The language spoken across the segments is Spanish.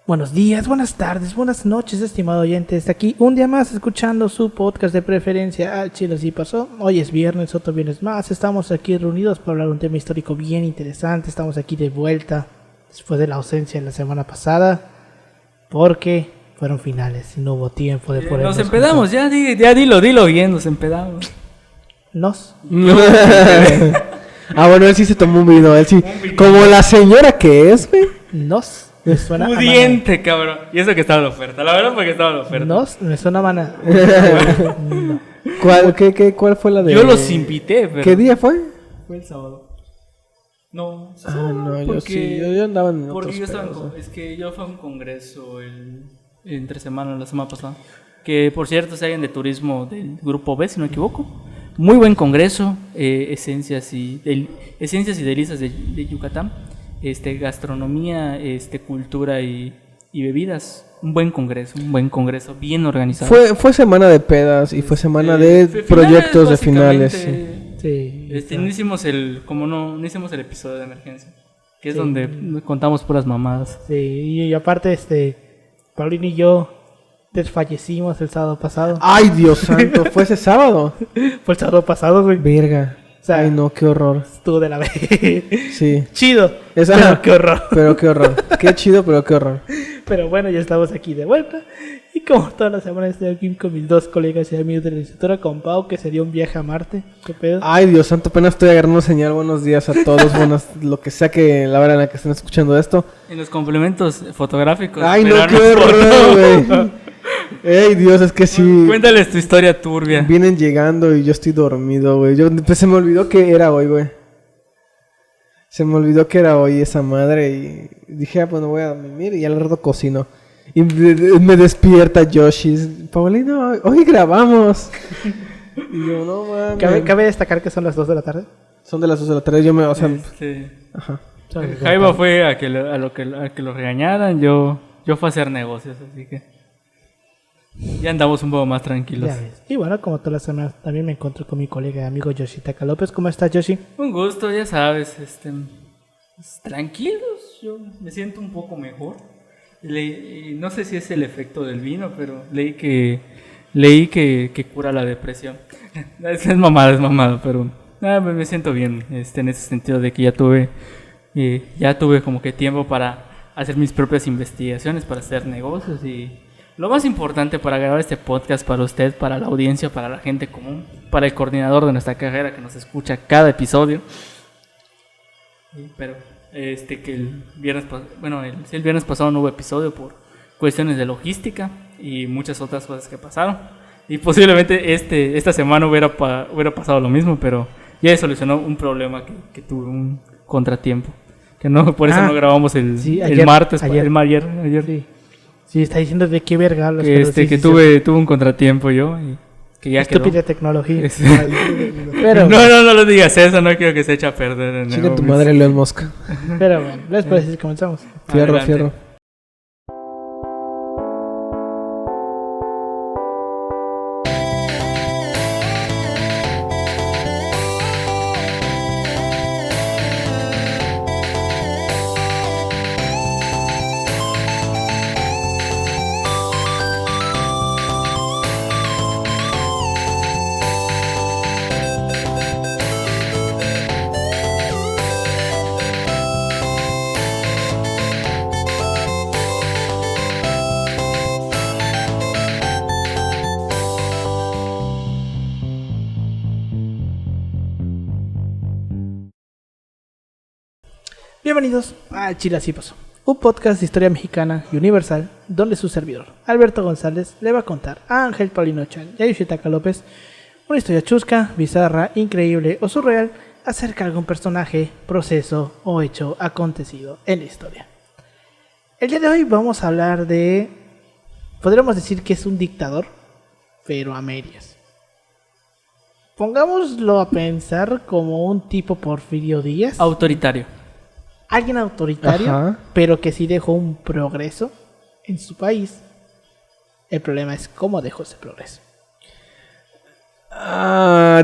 Buenos días, buenas tardes, buenas noches, estimado oyente. Está aquí un día más escuchando su podcast de preferencia. Al Chile sí pasó. Hoy es viernes, otro viernes más. Estamos aquí reunidos para hablar de un tema histórico bien interesante. Estamos aquí de vuelta después de la ausencia de la semana pasada, porque fueron finales y no hubo tiempo de poder. Nos empedamos, ya dilo bien, nos empedamos. Bueno, él sí se tomó un vino, él sí. Como la señora que es, güey. Me suena pudiente, cabrón. Y eso que estaba en la oferta, la verdad porque estaba en la oferta. Me suena mana. No. ¿Cuál fue la de...? Yo los invité, pero... ¿Qué día fue? Fue el sábado. No, yo sí, yo andaba en porque otros yo estaba pedos, es que yo fui a un congreso entre semana, la semana pasada. Que por cierto, se hayan de turismo del grupo B, si no me equivoco. Muy buen congreso, esencias y delicias de Yucatán. Gastronomía, cultura y bebidas. Un buen congreso, bien organizado. Fue semana de pedas y fue semana de proyectos de finales. Sí. No hicimos no hicimos el episodio de emergencia, que es donde contamos puras mamadas. Sí, y aparte Paulino y yo desfallecimos el sábado pasado. Ay, Dios santo, ¿fue ese sábado? Fue el sábado pasado, güey. Verga. O sea, ay, no, qué horror. Estuvo de la vez. Sí. Chido. Pero qué horror. Pero qué horror. Qué chido, pero qué horror. Pero bueno, ya estamos aquí de vuelta. Y como toda la semana estoy aquí con mis dos colegas y amigos de la licenciatura, con Pau, que se dio un viaje a Marte. ¿Qué pedo? Ay, Dios santo, apenas estoy agarrando señal. Buenos días a todos. Lo que sea que la hora en la que estén escuchando esto. En los complementos fotográficos. Ay, no, qué horror, güey. Ey, Dios, es que sí. Cuéntales tu historia turbia. Vienen llegando y yo estoy dormido, güey. Se me olvidó que era hoy, güey. Se me olvidó que era hoy esa madre y dije, pues no voy a dormir y al rato cocino. Y me despierta Yoshi. Paulino, hoy grabamos. Y yo, no mames. ¿Cabe destacar que son las 2 de la tarde? Son de las 2 de la tarde, yo me... O sea, Ajá. Jaiba fue a que lo regañaran, yo fui a hacer negocios, así que... Ya andamos un poco más tranquilos. Ya ves. Y bueno, como todas las semanas, también me encuentro con mi colega y amigo Yoshitaka López. ¿Cómo estás, Yoshi? Un gusto, ya sabes. Tranquilos, yo me siento un poco mejor. No sé si es el efecto del vino, pero leí que cura la depresión. Es mamada, pero me siento bien en ese sentido de que ya tuve como que tiempo para hacer mis propias investigaciones, para hacer negocios y... Lo más importante para grabar este podcast para usted, para la audiencia, para la gente común, para el coordinador de nuestra carrera que nos escucha cada episodio. Pero que el viernes pasado no hubo episodio por cuestiones de logística y muchas otras cosas que pasaron. Y posiblemente esta semana hubiera pasado lo mismo, pero ya solucionó un problema que tuve, un contratiempo. Que no, por eso no grabamos el martes, ayer. Sí. Sí, está diciendo de qué verga hablas. Que tuve un contratiempo yo y que ya estúpida quedó. Tecnología. Pero no lo digas eso, no quiero que se eche a perder. Chica tu madre, León Mosca. Pero bueno, ¿les parece si comenzamos? Fierro. Bienvenidos a Chile Así Pasó, un podcast de historia mexicana y universal, donde su servidor, Alberto González, le va a contar a Ángel Paulino Chan y a Yoshitaka López una historia chusca, bizarra, increíble o surreal acerca de algún personaje, proceso o hecho acontecido en la historia. El día de hoy vamos a hablar podríamos decir que es un dictador, pero a medias. Pongámoslo a pensar como un tipo Porfirio Díaz. Autoritario. Alguien autoritario, ajá, pero que sí dejó un progreso en su país. El problema es cómo dejó ese progreso.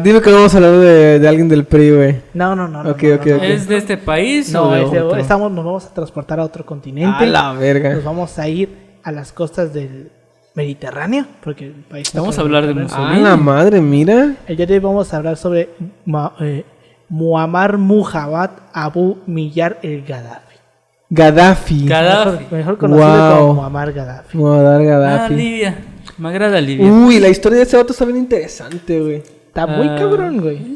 Dime que no vamos a hablar de alguien del PRI, güey. No. Ok. ¿Es de este país No, o de otro? nos vamos a transportar a otro continente. A la verga. Nos vamos a ir a las costas del Mediterráneo, porque el país está Vamos a sobre el hablar de Mediterráneo. Mussolini. La madre, mira. El día de hoy vamos a hablar sobre Muammar Muhammad Abu Millar el Gaddafi. Gaddafi. Gaddafi. Mejor conocido Wow. como Muammar Gaddafi. Muammar Ah, Gaddafi. Libia. Me agrada Libia. Uy, la historia de ese vato está bien interesante, güey. Está muy cabrón, güey.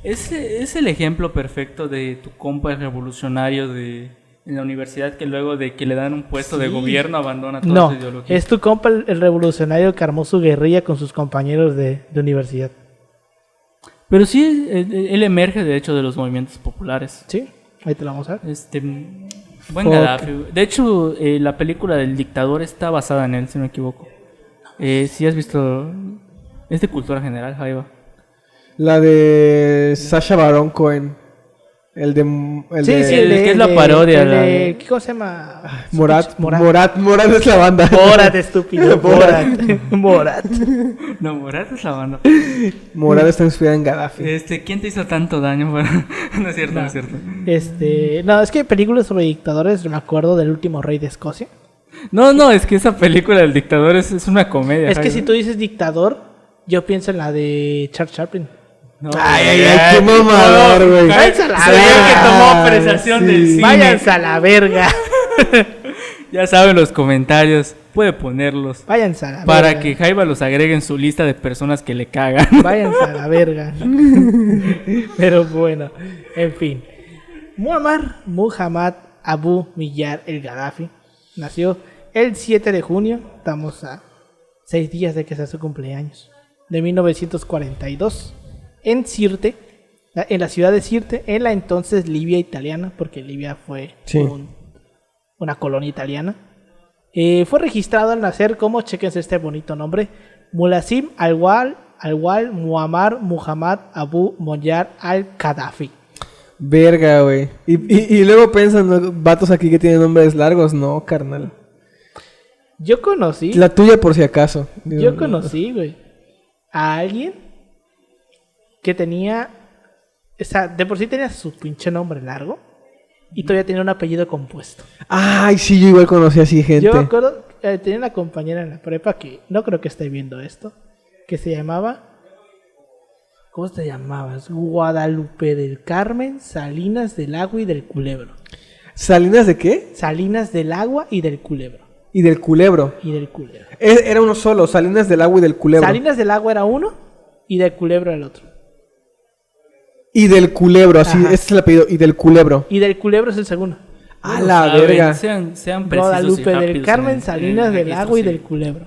Es el ejemplo perfecto de tu compa revolucionario en la universidad que luego de que le dan un puesto de gobierno abandona toda No, su ideología. es tu compa el revolucionario que armó su guerrilla con sus compañeros de universidad. Pero sí, él emerge de hecho de los movimientos populares. Sí, ahí te lo vamos a ver. Buen Fuck. Gaddafi. De hecho, la película del dictador está basada en él, si no me equivoco. Si has visto... Es de cultura general, Jaiba. La de Sacha Baron Cohen. El de. Sí, el que es la parodia, ¿cómo se llama? Morat. Morat. Morat es la banda. Morat, estúpido. Morat. No, Morat es la banda. Morat está inspirada en Gaddafi. ¿Quién te hizo tanto daño? No es cierto, no es cierto. No, es que películas sobre dictadores, me acuerdo del último rey de Escocia. No, es que esa película del dictador es una comedia. Es que Jaiba. si tú dices dictador, yo pienso en la de Charles Chaplin. No, Ay, qué mamador, güey. Váyanse a la Sabía verga. que tomó apreciación sí. del cine. Váyanse a la verga. Ya saben los comentarios. Puede ponerlos. Váyanse a la Para verga. que Jaiba los agregue en su lista de personas que le cagan. Váyanse a la verga. Pero bueno, en fin. Muammar Muhammad Abu Millar el Gaddafi nació el 7 de junio. Estamos a 6 días de que sea su cumpleaños. De 1942. En Sirte, en la ciudad de Sirte, en la entonces Libia italiana, porque Libia fue Sí. una colonia italiana. Fue registrado al nacer como, chequense este bonito nombre, Mulasim al-Wal Muammar Muhammad Abu Millar al-Gaddafi. Verga, güey. Y luego piensan, ¿no? Vatos aquí que tienen nombres largos. No, carnal. Yo conocí, La tuya por si acaso. yo conocí, güey, a alguien que tenía, o sea, de por sí tenía su pinche nombre largo y todavía tenía un apellido compuesto. Ay, sí, yo igual conocí así gente. Yo me acuerdo, tenía una compañera en la prepa que no creo que esté viendo esto, que se llamaba, ¿cómo te llamabas? Guadalupe del Carmen, Salinas del Agua y del Culebro. ¿Salinas de qué? Salinas del Agua y del Culebro. Y del Culebro. Y del Culebro. Era uno solo, Salinas del Agua y del Culebro. Salinas del Agua era uno y del Culebro era el otro. Y del Culebro, así, Ajá. ese es el apellido. Y del Culebro. Y del Culebro es el segundo. A la verga. Sean precisos y Guadalupe del rápidos Carmen, en Salinas el del registro, Agua y sí. del Culebro.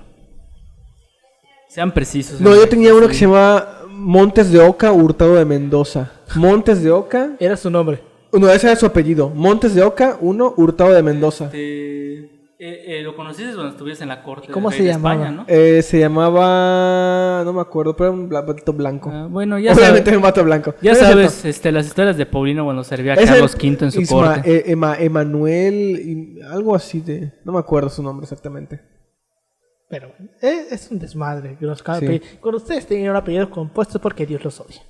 Sean precisos. No, en el yo tenía uno registro, que sí. se llamaba Montes de Oca, Hurtado de Mendoza. Montes de Oca. Era su nombre. No, ese era su apellido. Montes de Oca, 1, Hurtado de Mendoza. Lo conociste cuando estuviste en la corte ¿Cómo del se rey de llamaba? España, ¿no? Se llamaba. No me acuerdo, pero era un vato blanco. Bueno, ya Obviamente sabes, era un vato blanco. ya No es sabes cierto. las historias de Paulino cuando servía a Es Carlos el V en su corte. Emanuel, algo así de. No me acuerdo su nombre exactamente. Pero es un desmadre. Sí. Cuando ustedes tienen un apellido compuesto es porque Dios los odia.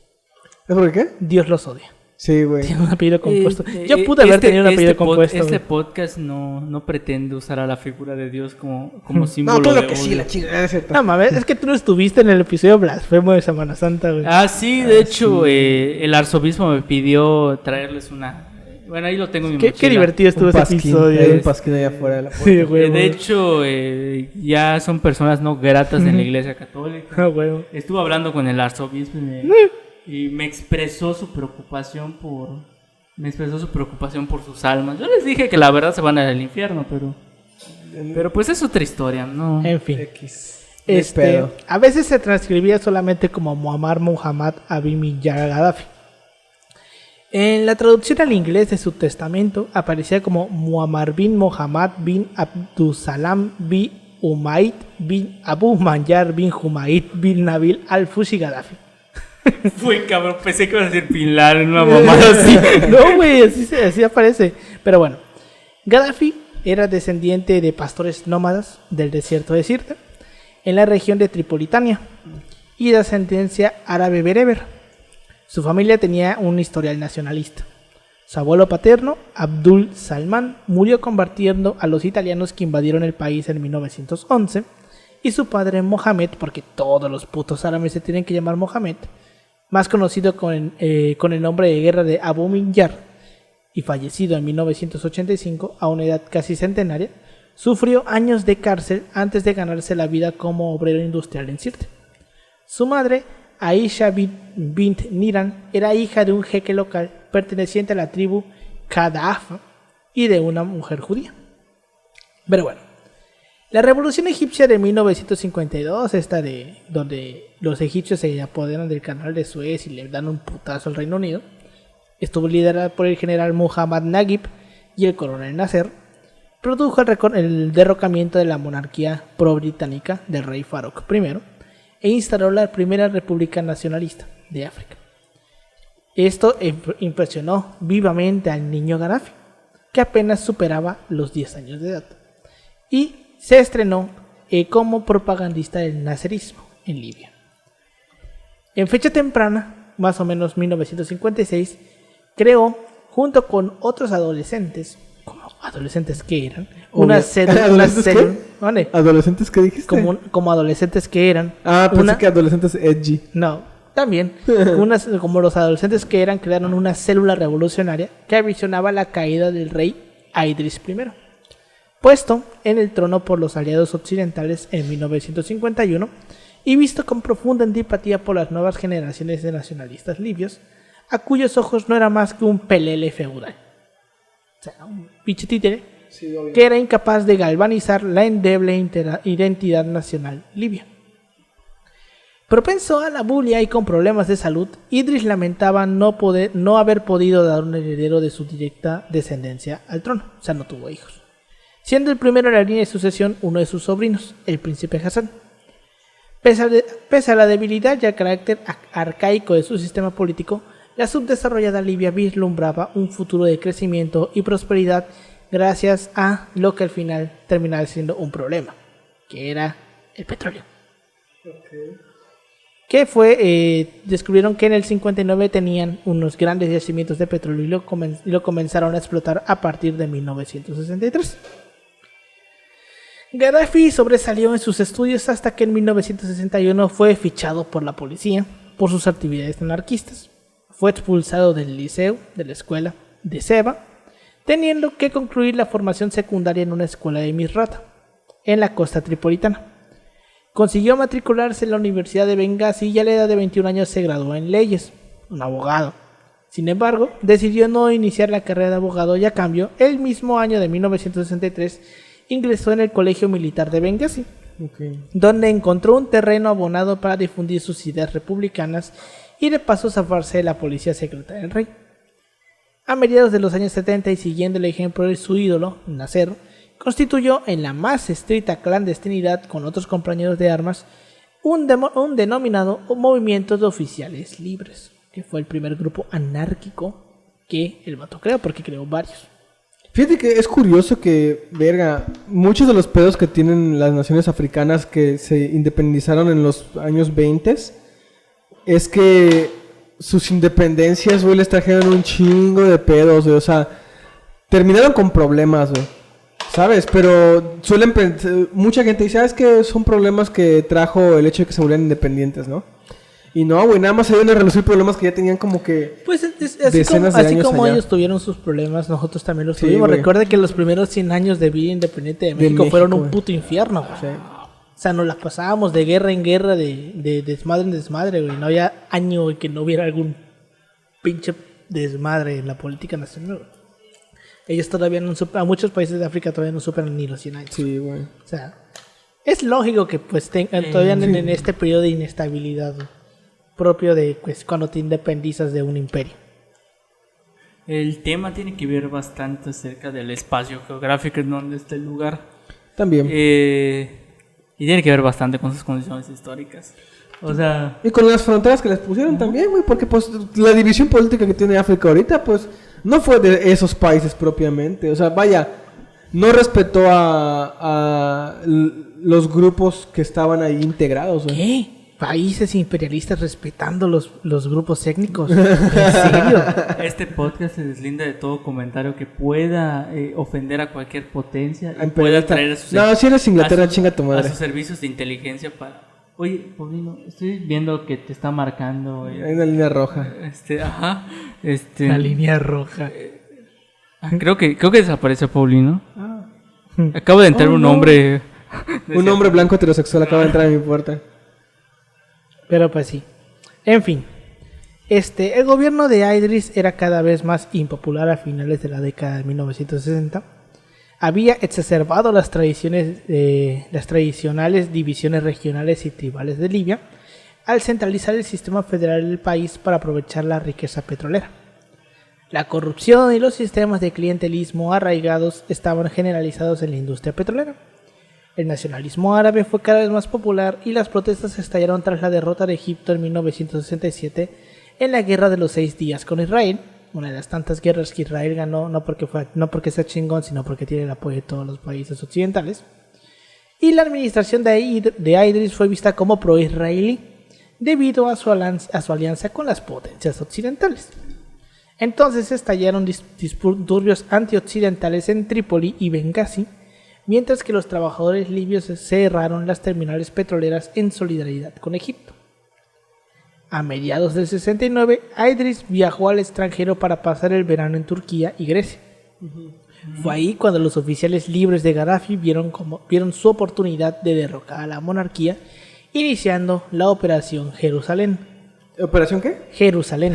¿Es por qué? Dios los odia. Sí, güey. Tienen un apellido compuesto. Yo pude haber tenido un apellido compuesto. Este güey. podcast no pretende usar a la figura de Dios como No, símbolo claro de que sí, odio. la chingada, es cierto. No mames, es que tú no estuviste en el episodio blasfemo de Semana Santa, güey. Ah, sí, de hecho, el arzobispo me pidió traerles una... Bueno, ahí lo tengo en mi Qué mochila. divertido estuvo Un ese pasquín, episodio. hay un güey. pasquín allá afuera de la puerta. Sí, güey. De hecho, ya son personas no gratas en la iglesia católica. Ah, güey. Estuve hablando con el arzobispo y me expresó su preocupación por sus almas. Yo les dije que la verdad se van al infierno, pero pues es otra historia, ¿no? En fin. X. Ni pedo. A veces se transcribía solamente como Muammar Muhammad Abu Millar Gaddafi. En la traducción al inglés de su testamento aparecía como Muammar bin Mohammad bin Abdusalam bin Umayyad bin Abu Millar bin Humayd bin Nabil al-Fushi Gaddafi. Fue cabrón, pensé que iba a decir Bin Laden, una mamada así. No, güey, así aparece. Pero bueno, Gaddafi era descendiente de pastores nómadas del desierto de Sirte, en la región de Tripolitania. y de ascendencia árabe bereber. Su familia tenía un historial nacionalista. Su abuelo paterno, Abdul Salman, murió combatiendo a los italianos que invadieron el país en 1911, y su padre Mohamed, porque todos los putos árabes se tienen que llamar Mohamed, más conocido con el nombre de guerra de Abu Minyar, y fallecido en 1985 a una edad casi centenaria, sufrió años de cárcel antes de ganarse la vida como obrero industrial en Sirte. Su madre, Aisha bint Niran, era hija de un jeque local perteneciente a la tribu Qadaafa y de una mujer judía. Pero bueno, la revolución egipcia de 1952, esta de donde los egipcios se apoderan del canal de Suez y le dan un putazo al Reino Unido, estuvo liderada por el general Muhammad Naguib y el coronel Nasser, produjo el derrocamiento de la monarquía pro-británica del rey Farouk I e instaló la primera república nacionalista de África. Esto impresionó vivamente al niño Gaddafi, que apenas superaba los 10 años de edad, y se estrenó como propagandista del naserismo en Libia. En fecha temprana, más o menos 1956, creó, junto con otros adolescentes, como adolescentes que eran, una célula. ¿Vale? ¿Adolescentes qué dijiste? Como adolescentes que eran. Ah, pensé que adolescentes edgy. No, también. Como los adolescentes que eran, crearon una célula revolucionaria que avisionaba la caída del rey Idris I, puesto en el trono por los aliados occidentales en 1951 y visto con profunda antipatía por las nuevas generaciones de nacionalistas libios, a cuyos ojos no era más que un pelele feudal. O sea, un pinche títere, sí, que era incapaz de galvanizar la endeble identidad nacional libia. Propenso a la bulia y con problemas de salud, Idris lamentaba no haber podido dar un heredero de su directa descendencia al trono, o sea, no tuvo hijos, siendo el primero en la línea de sucesión uno de sus sobrinos, el príncipe Hassan. Pese a la debilidad y al carácter arcaico de su sistema político, la subdesarrollada Libia vislumbraba un futuro de crecimiento y prosperidad gracias a lo que al final terminaba siendo un problema, que era el petróleo. Okay. Que fue, descubrieron que en el 59 tenían unos grandes yacimientos de petróleo y lo comenzaron a explotar a partir de 1963. Gaddafi sobresalió en sus estudios hasta que en 1961 fue fichado por la policía por sus actividades anarquistas. Fue expulsado del liceo, de la escuela de Seba, teniendo que concluir la formación secundaria en una escuela de Misrata, en la costa tripolitana. Consiguió matricularse en la Universidad de Bengasi y a la edad de 21 años se graduó en leyes, un abogado. Sin embargo, decidió no iniciar la carrera de abogado y a cambio, el mismo año de 1963, ingresó en el Colegio Militar de Bengasi, donde encontró un terreno abonado para difundir sus ideas republicanas y de paso zafarse de la policía secreta del rey. A mediados de los años 70 y siguiendo el ejemplo de su ídolo, Nasser, constituyó en la más estricta clandestinidad con otros compañeros de armas un denominado Movimiento de Oficiales Libres, que fue el primer grupo anárquico que el vato creó, porque creó varios. Fíjate que es curioso que, muchos de los pedos que tienen las naciones africanas que se independizaron en los años 20 es que sus independencias, güey, les trajeron un chingo de pedos, güey. O sea, terminaron con problemas, güey, ¿sabes? Pero mucha gente dice, ¿sabes qué? Son problemas que trajo el hecho de que se volvieran independientes, ¿no? Y no, güey, nada más se iban a resolver problemas que ya tenían como que pues así como ellos tuvieron sus problemas, nosotros también los tuvimos. Recuerde que los primeros 100 años de vida independiente de México fueron un puto infierno, güey. Sí. O sea, nos las pasábamos de guerra en guerra, de desmadre en desmadre, güey. No había año que no hubiera algún pinche desmadre en la política nacional, güey. Ellos todavía no superan, a muchos países de África todavía no superan ni los 100 años. Sí, güey. O sea, es lógico que pues todavía en este periodo de inestabilidad, güey, propio de pues, cuando te independizas de un imperio. El tema tiene que ver bastante acerca del espacio geográfico en donde está el lugar. También. Y tiene que ver bastante con sus condiciones históricas. O sea... Y con las fronteras que les pusieron también, güey. Porque pues la división política que tiene África ahorita, pues no fue de esos países propiamente. O sea, vaya, no respetó a los grupos que estaban ahí integrados, güey. ¿Qué? países imperialistas respetando los grupos étnicos. ¿En serio? Este podcast se deslinda de todo comentario que pueda ofender a cualquier potencia y pueda Imperialista. traer a sus, No, si eres Inglaterra, a sus- chinga tu a madre. sus servicios de inteligencia para... Oye, Paulino, estoy viendo que te está marcando... Hay una línea roja. La línea roja. Creo que desapareció Paulino. Ah. Acabo de entrar Oh, un no. hombre... Un hombre blanco heterosexual acaba de entrar en mi puerta. Pero pues sí. En fin. El gobierno de Idris era cada vez más impopular a finales de la década de 1960. Había exacerbado las tradicionales divisiones regionales y tribales de Libia al centralizar el sistema federal del país para aprovechar la riqueza petrolera. La corrupción y los sistemas de clientelismo arraigados estaban generalizados en la industria petrolera. El nacionalismo árabe fue cada vez más popular y las protestas estallaron tras la derrota de Egipto en 1967 en la Guerra de los 6 Días con Israel, una de las tantas guerras que Israel ganó no porque sea chingón, sino porque tiene el apoyo de todos los países occidentales. Y la administración de Idris fue vista como pro-israelí debido a su alianza con las potencias occidentales. Entonces estallaron disturbios antioccidentales en Trípoli y Benghazi, mientras que los trabajadores libios cerraron las terminales petroleras en solidaridad con Egipto. A mediados del 69, Idris viajó al extranjero para pasar el verano en Turquía y Grecia. Fue ahí cuando los oficiales libres de Gaddafi vieron su oportunidad de derrocar a la monarquía, iniciando la Operación Jerusalén. ¿Operación qué? Jerusalén.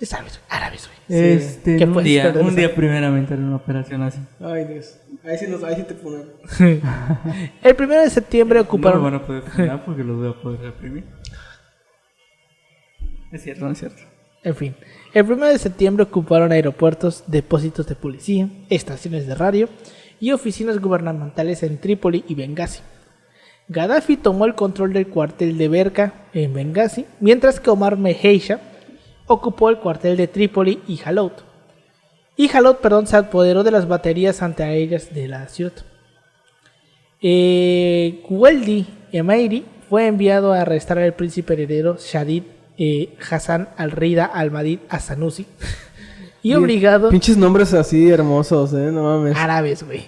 Ya sabes, árabes, güey. ¿Qué Un puedes día esperar de eso? primeramente haré una operación así. Ay, Dios. Ahí sí te ponen. El 1 de septiembre No me ocuparon... van a poder frenar porque los voy a poder reprimir. Es cierto, no es cierto. En fin, el 1 de septiembre ocuparon aeropuertos, depósitos de policía, estaciones de radio y oficinas gubernamentales en Trípoli y Benghazi. Gaddafi tomó el control del cuartel de Berka en Benghazi, mientras que Omar Meheisha ocupó el cuartel de Trípoli y Jalaut. Se apoderó de las baterías antiaéreas de la ciudad. Weldi Emairi fue enviado a arrestar al príncipe heredero Shadid Hassan al-Rida al-Madid al-Sanusi y obligado... Pinches nombres así hermosos, no mames. Árabes, güey.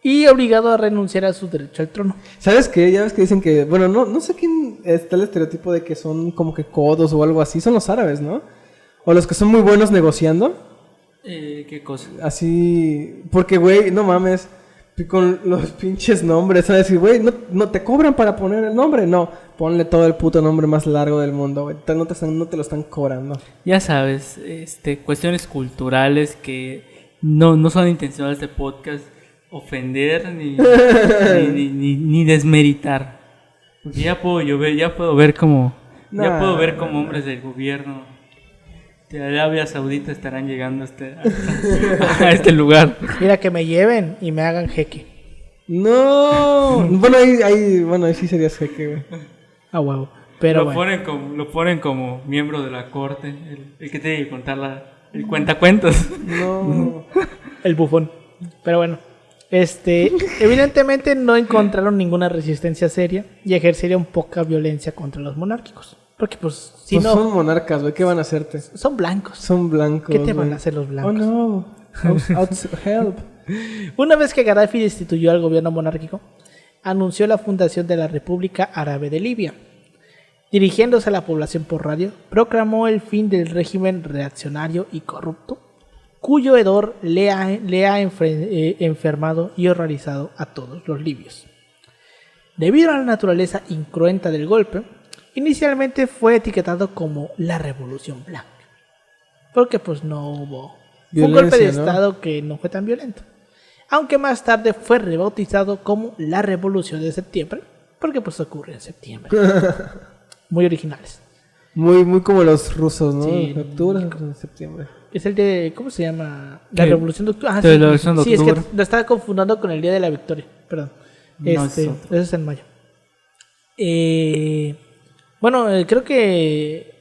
Y obligado a renunciar a su derecho al trono. ¿Sabes qué? Ya ves que dicen que... Bueno, no sé quién está el estereotipo de que son como que codos o algo así. Son los árabes, ¿no? O los que son muy buenos negociando. ¿Qué cosa? Así... Porque, güey, no mames. Con los pinches nombres. ¿Sabes? Decir, güey, no te cobran para poner el nombre. No, ponle todo el puto nombre más largo del mundo, güey. No te lo están cobrando. Ya sabes, cuestiones culturales que no son intencionales de podcast ofender ni desmeritar. Porque ya puedo ver como hombres del gobierno de Arabia Saudita estarán llegando a este lugar. Mira, que me lleven y me hagan jeque. No. Bueno, ahí sí serías jeque, güey. A huevo. Pero Lo ponen como miembro de la corte, el que tiene que contar el cuentacuentos. No. el bufón. Pero bueno. Evidentemente no encontraron ninguna resistencia seria y ejercerían poca violencia contra los monárquicos. Porque pues, si Pues no, son monarcas, güey. ¿Qué van a hacerte? son blancos. Son blancos. ¿Qué te van güey. a hacer los Oh, blancos? no. Help. Una vez que Gaddafi destituyó al gobierno monárquico, anunció la fundación de la República Árabe de Libia. Dirigiéndose a la población por radio, proclamó el fin del régimen reaccionario y corrupto, cuyo hedor le ha enfermado y horrorizado a todos los libios. Debido a la naturaleza incruenta del golpe, inicialmente fue etiquetado como la Revolución Blanca, porque pues no hubo... Fue un golpe de Violencia, ¿no? estado que no fue tan violento. Aunque más tarde fue rebautizado como la Revolución de Septiembre, porque pues ocurre en septiembre. Muy originales. Muy como los rusos, ¿no? Sí. En octubre, en septiembre. Es el de... ¿Cómo se llama? La ¿Qué? Revolución de Octubre. Ah, De la Revolución de sí, es que Octubre. lo estaba confundiendo con el Día de la Victoria. Perdón. No, es otro. Eso es en mayo. Creo que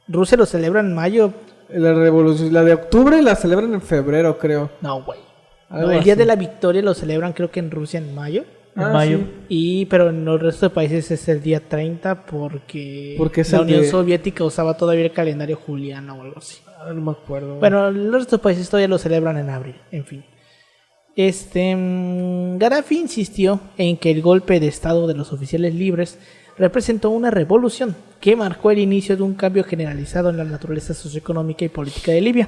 Rusia lo celebra en mayo. La revolución, la de octubre la celebran en febrero, creo. No, güey. Algo El Día así. de la Victoria lo celebran creo que en Rusia en mayo. en mayo. Sí. Pero en el resto de países es el día 30 porque es la el Unión de- Soviética usaba todavía el calendario juliano o algo así. Ah, no me acuerdo. Bueno, los otros países todavía lo celebran en abril, en fin. Gaddafi insistió en que el golpe de estado de los oficiales libres representó una revolución que marcó el inicio de un cambio generalizado en la naturaleza socioeconómica y política de Libia.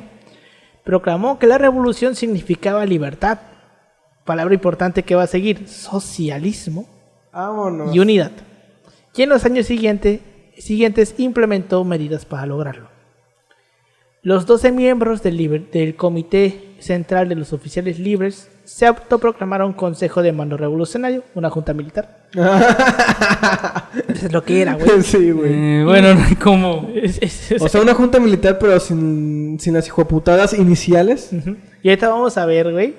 Proclamó que la revolución significaba libertad, palabra importante que va a seguir, socialismo Vámonos. y unidad. Y en los años siguientes implementó medidas para lograrlo. Los 12 miembros del Comité Central de los Oficiales Libres se autoproclamaron Consejo de Mando Revolucionario, una junta militar. Eso es lo que era, güey. Sí, güey. Bueno, no hay como... O sea, una junta militar, pero sin las hijoputadas iniciales. Ujú. Y ahorita vamos a ver, güey,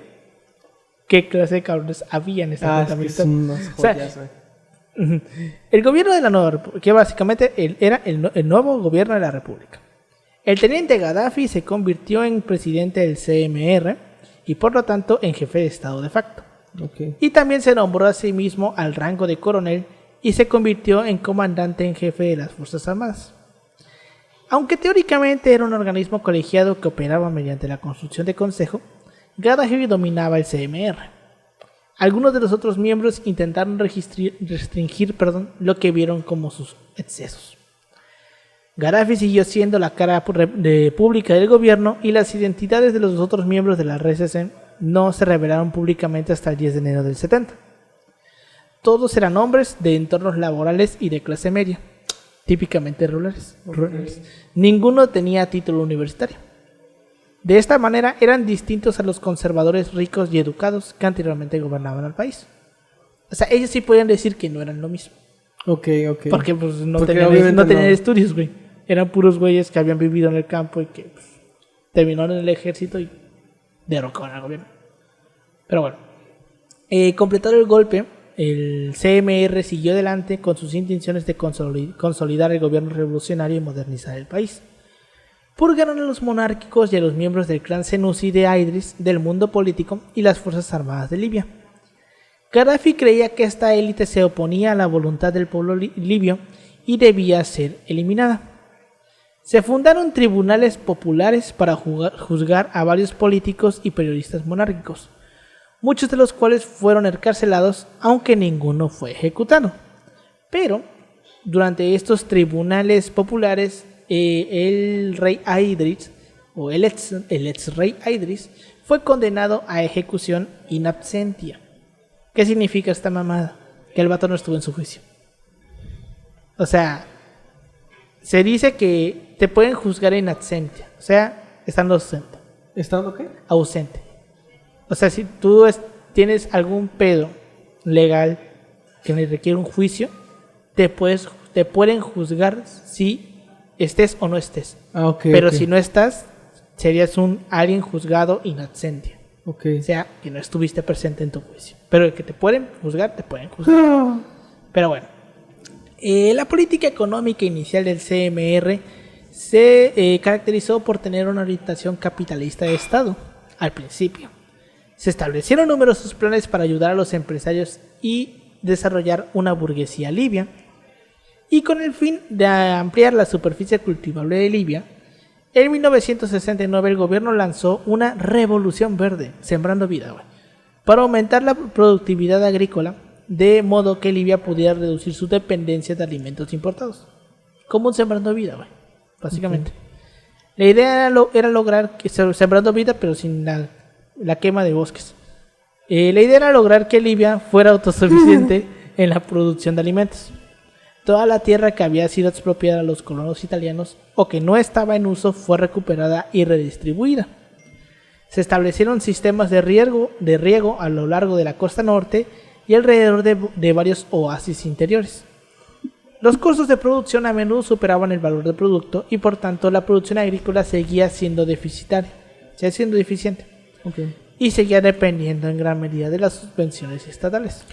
qué clase de cabrones había en esa junta es que militar. son unas O sea, joyas, güey. Ujú. El gobierno de la nueva república, que básicamente era el nuevo gobierno de la república. El teniente Gaddafi se convirtió en presidente del CMR y por lo tanto en jefe de estado de facto. Ok. Y también se nombró a sí mismo al rango de coronel y se convirtió en comandante en jefe de las Fuerzas Armadas. Aunque teóricamente era un organismo colegiado que operaba mediante la construcción de consejo, Gaddafi dominaba el CMR. Algunos de los otros miembros intentaron restringir lo que vieron como sus excesos. Gaddafi siguió siendo la cara pública del gobierno y las identidades de los otros miembros de la RSC no se revelaron públicamente hasta el 10 de enero del 70. Todos eran hombres de entornos laborales y de clase media, típicamente rurales. Ninguno tenía título universitario. De esta manera eran distintos a los conservadores ricos y educados que anteriormente gobernaban al país. O sea, ellos sí podían decir que no eran lo mismo. Ok. Porque pues no Porque tenían, obviamente no tenían no. estudios, güey. Eran puros güeyes que habían vivido en el campo y que pues, terminaron en el ejército y derrocaron al gobierno. Pero bueno, completado el golpe, el CMR siguió adelante con sus intenciones de consolidar el gobierno revolucionario y modernizar el país. Purgaron a los monárquicos y a los miembros del clan Senussi de Idris del mundo político y las fuerzas armadas de Libia. Gaddafi creía que esta élite se oponía a la voluntad del pueblo libio y debía ser eliminada. Se fundaron tribunales populares para juzgar a varios políticos y periodistas monárquicos, muchos de los cuales fueron encarcelados, aunque ninguno fue ejecutado. Pero, durante estos tribunales populares, el rey Idris, o el ex rey Idris, fue condenado a ejecución in absentia. ¿Qué significa esta mamada? Que el vato no estuvo en su juicio. O sea, se dice que te pueden juzgar in absentia, o sea, estando ausente. ¿Estando qué? Ausente. O sea, si tú tienes algún pedo legal que requiere un juicio, te pueden juzgar si estés o no estés. Ah, ok. Pero ok. si no estás, serías alguien juzgado in absentia. Ok. O sea, que no estuviste presente en tu juicio. Pero el que te pueden juzgar, te pueden juzgar. Ah. Pero bueno, la política económica inicial del CMR se caracterizó por tener una orientación capitalista de Estado al principio. Se establecieron numerosos planes para ayudar a los empresarios y desarrollar una burguesía libia. Y con el fin de ampliar la superficie cultivable de Libia, en 1969 el gobierno lanzó una revolución verde, sembrando vida, güey, para aumentar la productividad agrícola, de modo que Libia pudiera reducir su dependencia de alimentos importados. Como un sembrando vida, güey, básicamente. La idea era lograr que sembrando vida, pero sin la quema de bosques. La idea era lograr que Libia fuera autosuficiente en la producción de alimentos. Toda la tierra que había sido expropiada a los colonos italianos o que no estaba en uso fue recuperada y redistribuida. Se establecieron sistemas de riego a lo largo de la costa norte y alrededor de varios oasis interiores. Los costos de producción a menudo superaban el valor del producto y por tanto la producción agrícola seguía siendo deficiente Okay. y seguía dependiendo en gran medida de las subvenciones estatales.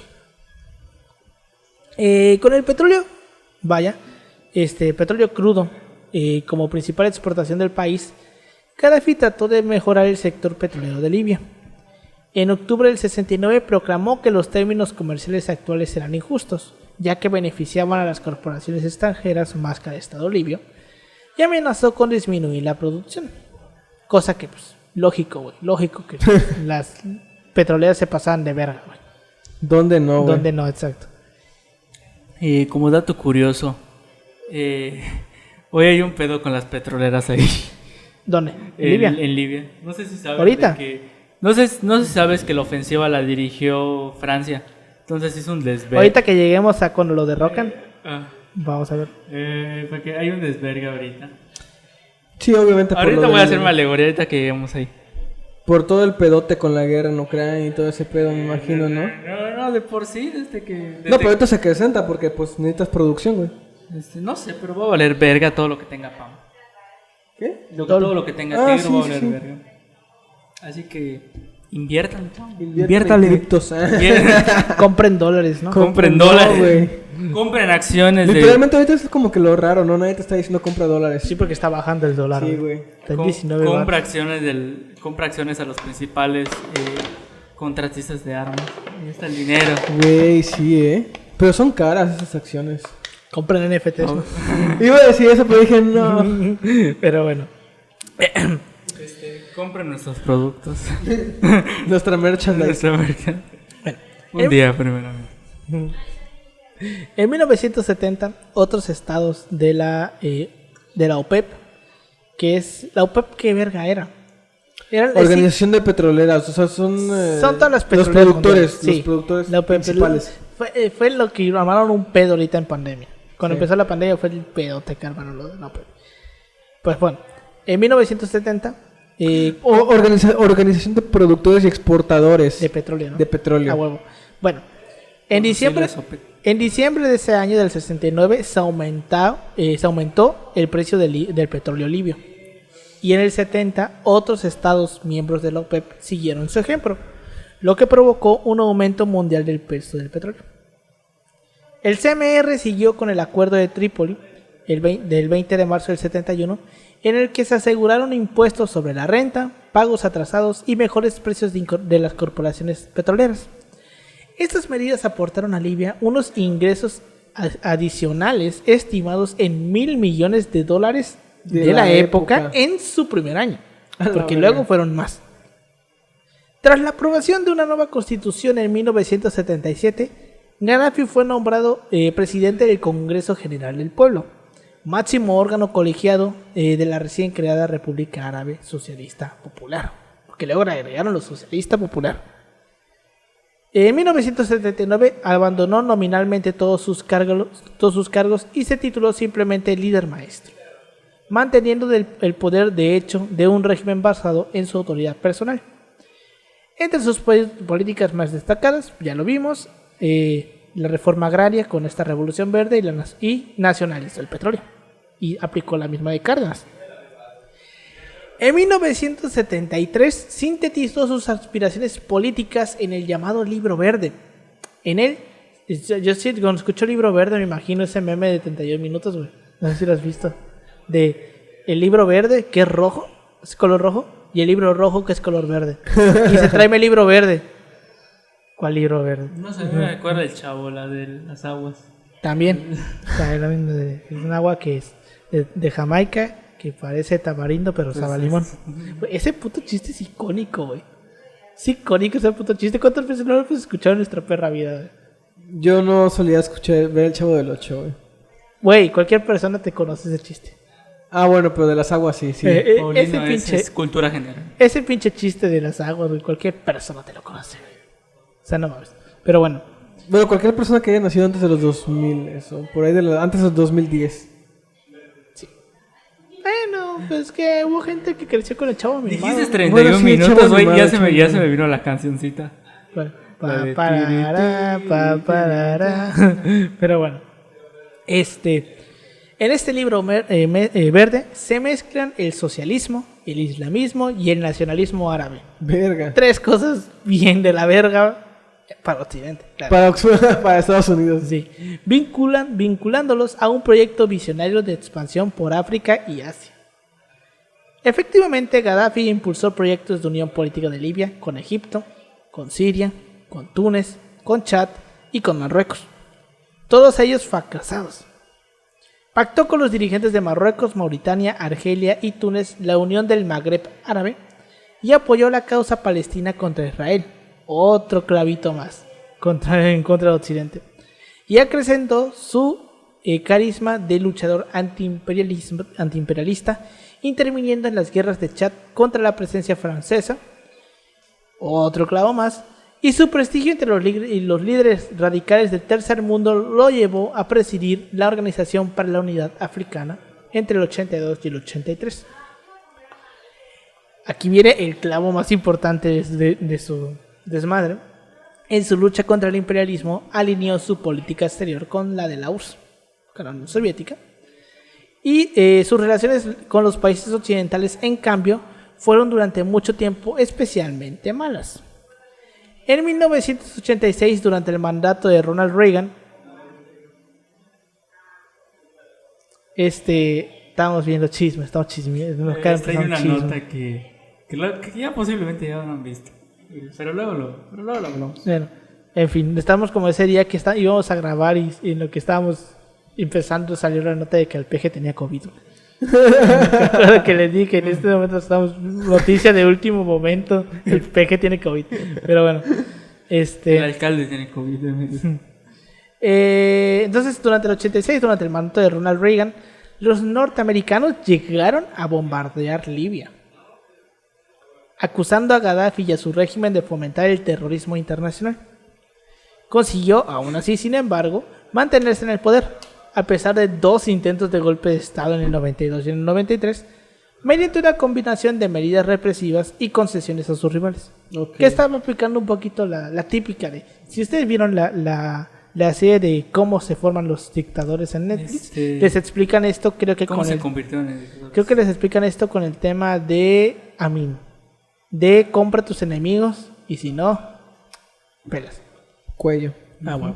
Con el petróleo, petróleo crudo como principal exportación del país, Gaddafi trató de mejorar el sector petrolero de Libia. En octubre del 69 proclamó que los términos comerciales actuales eran injustos, ya que beneficiaban a las corporaciones extranjeras más que al Estado libio, y amenazó con disminuir la producción. Cosa que, pues, lógico, güey. Lógico que las petroleras se pasaban de verga, güey. ¿Dónde no, güey? ¿Dónde no? Exacto. Como dato curioso, hoy hay un pedo con las petroleras ahí. ¿Dónde? ¿En Libia? En Libia. No sé si sabes ¿Ahorita? no sé si sabes que la ofensiva la dirigió Francia. Entonces es un desvergue. Ahorita que lleguemos a con lo derrocan, Ah, vamos a ver. porque hay un desvergue ahorita. Sí, obviamente. Ahorita voy a hacer una alegoría ahorita que lleguemos ahí. Por todo el pedote con la guerra en Ucrania y todo ese pedo, me imagino, ¿no? No, de por sí, desde que... No, pero ahorita se acrecenta porque pues necesitas producción, güey. No sé, pero va a valer verga todo lo que tenga pan. ¿Qué? Todo lo que tenga Ah, tigre sí, va a sí, valer sí. verga. Así que inviertan, chavo. Inviértale en criptos. Compren dólares, ¿no? Compren No, dólares. güey. Compren acciones Literalmente ahorita es como que lo raro, ¿no? Nadie te está diciendo compra dólares. Sí, porque está bajando el dólar. Sí, güey. Está en 19 compra baros. compra acciones a los principales contratistas de armas. Ahí está el dinero. Güey, sí, Pero son caras esas acciones. Compren NFTs, ¿no? Iba a decir eso, pero dije no. Pero bueno. Compren nuestros productos. Nuestra merchandise. Nuestra marca. Bueno. Un día, primeramente. En 1970, otros estados de la OPEP, que es... ¿La OPEP qué verga era? Organización de petroleras, o sea, son todas las los petroleras productores, mundiales. Sí, los productores la OPEP, principales. Fue lo que armaron un pedo ahorita en pandemia. Cuando Sí. empezó la pandemia fue el pedote que armaron lo de la OPEP. Pues bueno, en 1970 Organización de productores y exportadores de petróleo, ¿no? de petróleo. A huevo. Bueno, en diciembre de ese año del 69 se aumentó el precio del petróleo libio. Y en el 70 otros estados miembros de la OPEP siguieron su ejemplo, lo que provocó un aumento mundial del precio del petróleo. El CMR siguió con el acuerdo de Trípoli del 20 de marzo del 71, en el que se aseguraron impuestos sobre la renta, pagos atrasados y mejores precios de las corporaciones petroleras. Estas medidas aportaron a Libia unos ingresos adicionales estimados en $1.000 millones de la época en su primer año, porque luego fueron más. Tras la aprobación de una nueva constitución en 1977, Gaddafi fue nombrado presidente del Congreso General del Pueblo, máximo órgano colegiado de la recién creada República Árabe Socialista Popular, porque luego agregaron los Socialista Popular. En 1979 abandonó nominalmente todos sus cargos y se tituló simplemente líder maestro, manteniendo el poder de hecho de un régimen basado en su autoridad personal. Entre sus políticas más destacadas, ya lo vimos, la reforma agraria con esta revolución verde y nacionalizó el petróleo y aplicó la misma de Cárdenas. En 1973 sintetizó sus aspiraciones políticas en el llamado Libro Verde. En él, yo sí, cuando escucho Libro Verde me imagino ese meme de 31 minutos, güey. No sé si lo has visto. De el libro verde, que es rojo, es color rojo, y el libro rojo, que es color verde. Y se tráeme el libro verde. ¿Cuál libro verde? No sé, me acuerdo el chavo, la de las aguas. También. Es un agua que es de Jamaica, que parece tamarindo, pero sabe a limón. Güey, ese puto chiste es icónico, güey. Es icónico ese puto chiste. ¿Cuántas veces no lo hemos escuchado en nuestra perra vida, güey? Yo no solía ver el Chavo del Ocho, güey. Güey, cualquier persona te conoce ese chiste. Ah, bueno, pero de las aguas sí, sí. Paulino, es cultura general. Ese pinche chiste de las aguas, güey, cualquier persona te lo conoce, güey. O sea, no mames. Pero bueno. Bueno, cualquier persona que haya nacido antes de los 2000, eso, por ahí antes de los 2010. Bueno, pues que hubo gente que creció con el Chavo mimado. Dijiste 31 Bueno, sí, minutos, Chavo güey, Animado, ya se me vino la cancioncita. Bueno, La de parará. Pero bueno, en este libro verde se mezclan el socialismo, el islamismo y el nacionalismo árabe. Verga. Tres cosas bien de la verga para Occidente. Claro. Para Estados Unidos. Sí. Vinculándolos a un proyecto visionario de expansión por África y Asia. Efectivamente, Gaddafi impulsó proyectos de unión política de Libia con Egipto, con Siria, con Túnez, con Chad y con Marruecos. Todos ellos fracasados. Pactó con los dirigentes de Marruecos, Mauritania, Argelia y Túnez la unión del Magreb árabe y apoyó la causa palestina contra Israel. Otro clavito más en contra de Occidente. Y acrecentó su carisma de luchador antiimperialista, interviniendo en las guerras de Chad contra la presencia francesa. Otro clavo más. Y su prestigio entre los líderes radicales del tercer mundo lo llevó a presidir la Organización para la Unidad Africana entre el 82 y el 83. Aquí viene el clavo más importante de su desmadre. En su lucha contra el imperialismo, alineó su política exterior con la de la URSS, con la Unión Soviética. Y sus relaciones con los países occidentales, en cambio, fueron durante mucho tiempo especialmente malas. En 1986, durante el mandato de Ronald Reagan, estábamos viendo chismes, estamos chismeando. Hay una nota que ya posiblemente ya no han visto. Pero luego lo hablamos. Bueno, en fin, estamos como ese día que íbamos a grabar y en lo que estábamos empezando salió la nota de que el peje tenía COVID. Recuerdo que les dije que en este momento estamos noticia de último momento, el peje tiene COVID. Pero bueno, el alcalde tiene COVID. Entonces, durante el 86, durante el mandato de Ronald Reagan, los norteamericanos llegaron a bombardear Libia, acusando a Gaddafi y a su régimen de fomentar el terrorismo internacional. Consiguió, aún así, sin embargo, mantenerse en el poder, a pesar de 2 intentos de golpe de Estado en el 92 y en el 93, mediante una combinación de medidas represivas y concesiones a sus rivales. Okay. Que estaba aplicando un poquito la típica de... Si ustedes vieron la serie de cómo se forman los dictadores en Netflix, les explican esto, creo que ¿Cómo se convirtió en dictadores? Creo que les explican esto con el tema de Amin. De compra tus enemigos y si no, pelas. Cuello. Ah, bueno.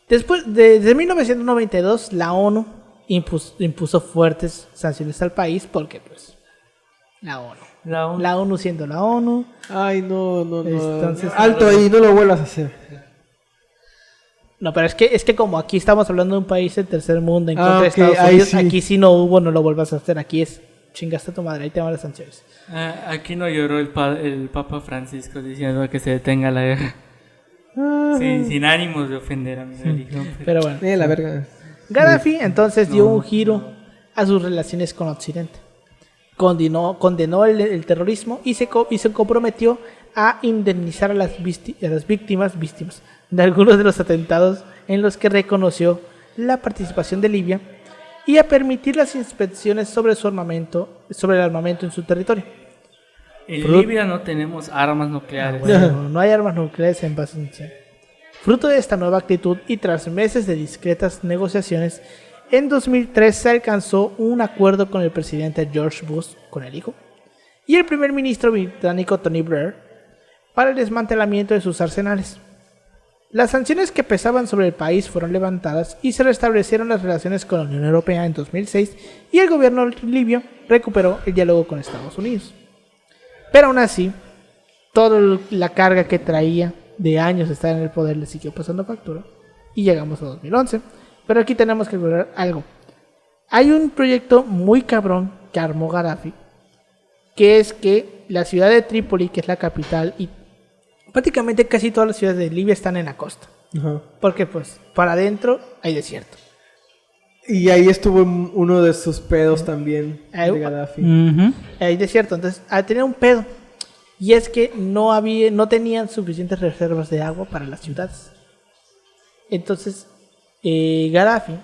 Después, desde 1992, la ONU impuso fuertes sanciones al país porque, pues, la ONU siendo la ONU. Ay, no. Entonces, alto ahí, no lo vuelvas a hacer. No, pero es que como aquí estamos hablando de un país del tercer mundo en contra de okay, Estados Unidos, sí. Aquí sí no hubo, no lo vuelvas a hacer. Aquí es chingaste a tu madre, ahí te van las sanciones. Aquí no lloró el Papa Francisco diciendo que se detenga la guerra. Sin ánimos de ofender a mi religión. Pero bueno. La verga. Gaddafi entonces dio un giro a sus relaciones con Occidente. Condenó el terrorismo y se comprometió a indemnizar a las víctimas de algunos de los atentados en los que reconoció la participación de Libia y a permitir las inspecciones sobre el armamento en su territorio. En Libia no tenemos armas nucleares. Bueno, no hay armas nucleares en Bosnia. Fruto de esta nueva actitud y tras meses de discretas negociaciones, en 2003 se alcanzó un acuerdo con el presidente George Bush, con el hijo, y el primer ministro británico Tony Blair para el desmantelamiento de sus arsenales. Las sanciones que pesaban sobre el país fueron levantadas y se restablecieron las relaciones con la Unión Europea en 2006 y el gobierno libio recuperó el diálogo con Estados Unidos. Pero aún así, toda la carga que traía de años de estar en el poder le siguió pasando factura y llegamos a 2011. Pero aquí tenemos que recordar algo. Hay un proyecto muy cabrón que armó Gaddafi, que es que la ciudad de Trípoli, que es la capital, y prácticamente casi todas las ciudades de Libia están en la costa. Ajá. Porque pues para adentro hay desierto. Y ahí estuvo uno de sus pedos también de Gaddafi. Hay desierto, entonces tenía un pedo. Y es que no tenían suficientes reservas de agua para las ciudades. Entonces, Gaddafi,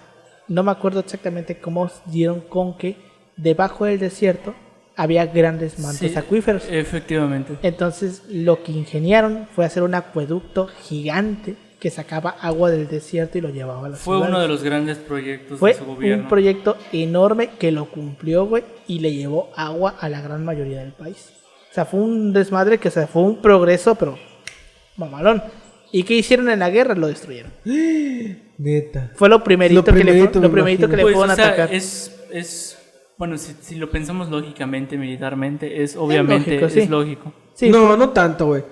no me acuerdo exactamente cómo dieron con que debajo del desierto había grandes mantos acuíferos. Efectivamente. Entonces, lo que ingeniaron fue hacer un acueducto gigante que sacaba agua del desierto y lo llevaba a la ciudad. Fue uno de los grandes proyectos de su gobierno. Fue un proyecto enorme que lo cumplió, güey, y le llevó agua a la gran mayoría del país. O sea, fue un desmadre que fue un progreso, pero mamalón. ¿Y qué hicieron en la guerra? Lo destruyeron. Neta. Fue lo primerito que le fueron a atacar. Bueno, si lo pensamos lógicamente, militarmente, obviamente lógico. Sí, no tanto, güey.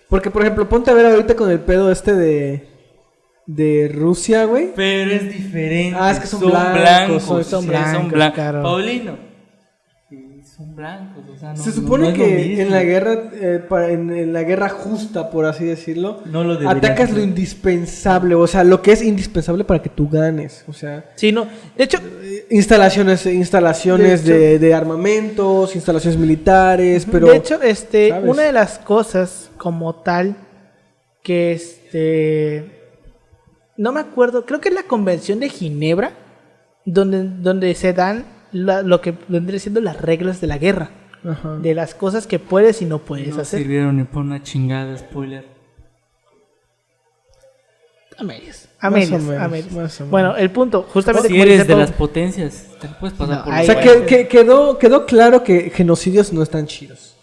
Porque, por ejemplo, ponte a ver ahorita con el pedo este de Rusia, güey. Pero es diferente. Ah, es que son blancos, son sí, blancos, claro. Paulino. Sí, son blancos, o sea, no. Se supone no es lo que mismo. en la guerra, en la guerra justa, por así decirlo, No lo deberías atacas lo hacer. indispensable, o sea, lo que es indispensable para que tú ganes, o sea, Sí, no. De hecho, instalaciones de armamentos, instalaciones militares, pero de hecho, ¿sabes? una de las cosas como tal que no me acuerdo, creo que es la Convención de Ginebra donde se dan lo que vendría siendo las reglas de la guerra, Ajá. de las cosas que puedes y no puedes No hacer. sirvieron ni por una chingada, spoiler. A medias, Más o menos, a medias. más o menos. Bueno, el punto, justamente Si como eres dice de Pau, las potencias, te puedes pasar No, por ahí- O los sea, huevos. quedó claro que genocidios no están chidos.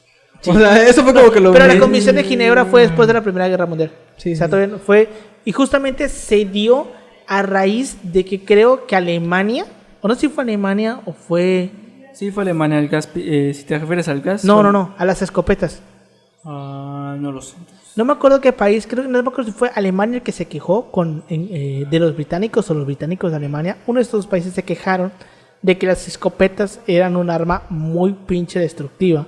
O sea, eso fue como que lo pero la vi. Convención de Ginebra fue después de la Primera Guerra Mundial. Sí, O sea, sí. todavía no fue. Y justamente se dio a raíz de que creo que Alemania, o no sé si fue Alemania o fue. Sí, fue Alemania el gas. Si te refieres al gas. No, a las escopetas. No lo sé. No me acuerdo qué país, creo que no me acuerdo si fue Alemania el que se quejó de los británicos o los británicos de Alemania. Uno de estos dos países se quejaron de que las escopetas eran un arma muy pinche destructiva,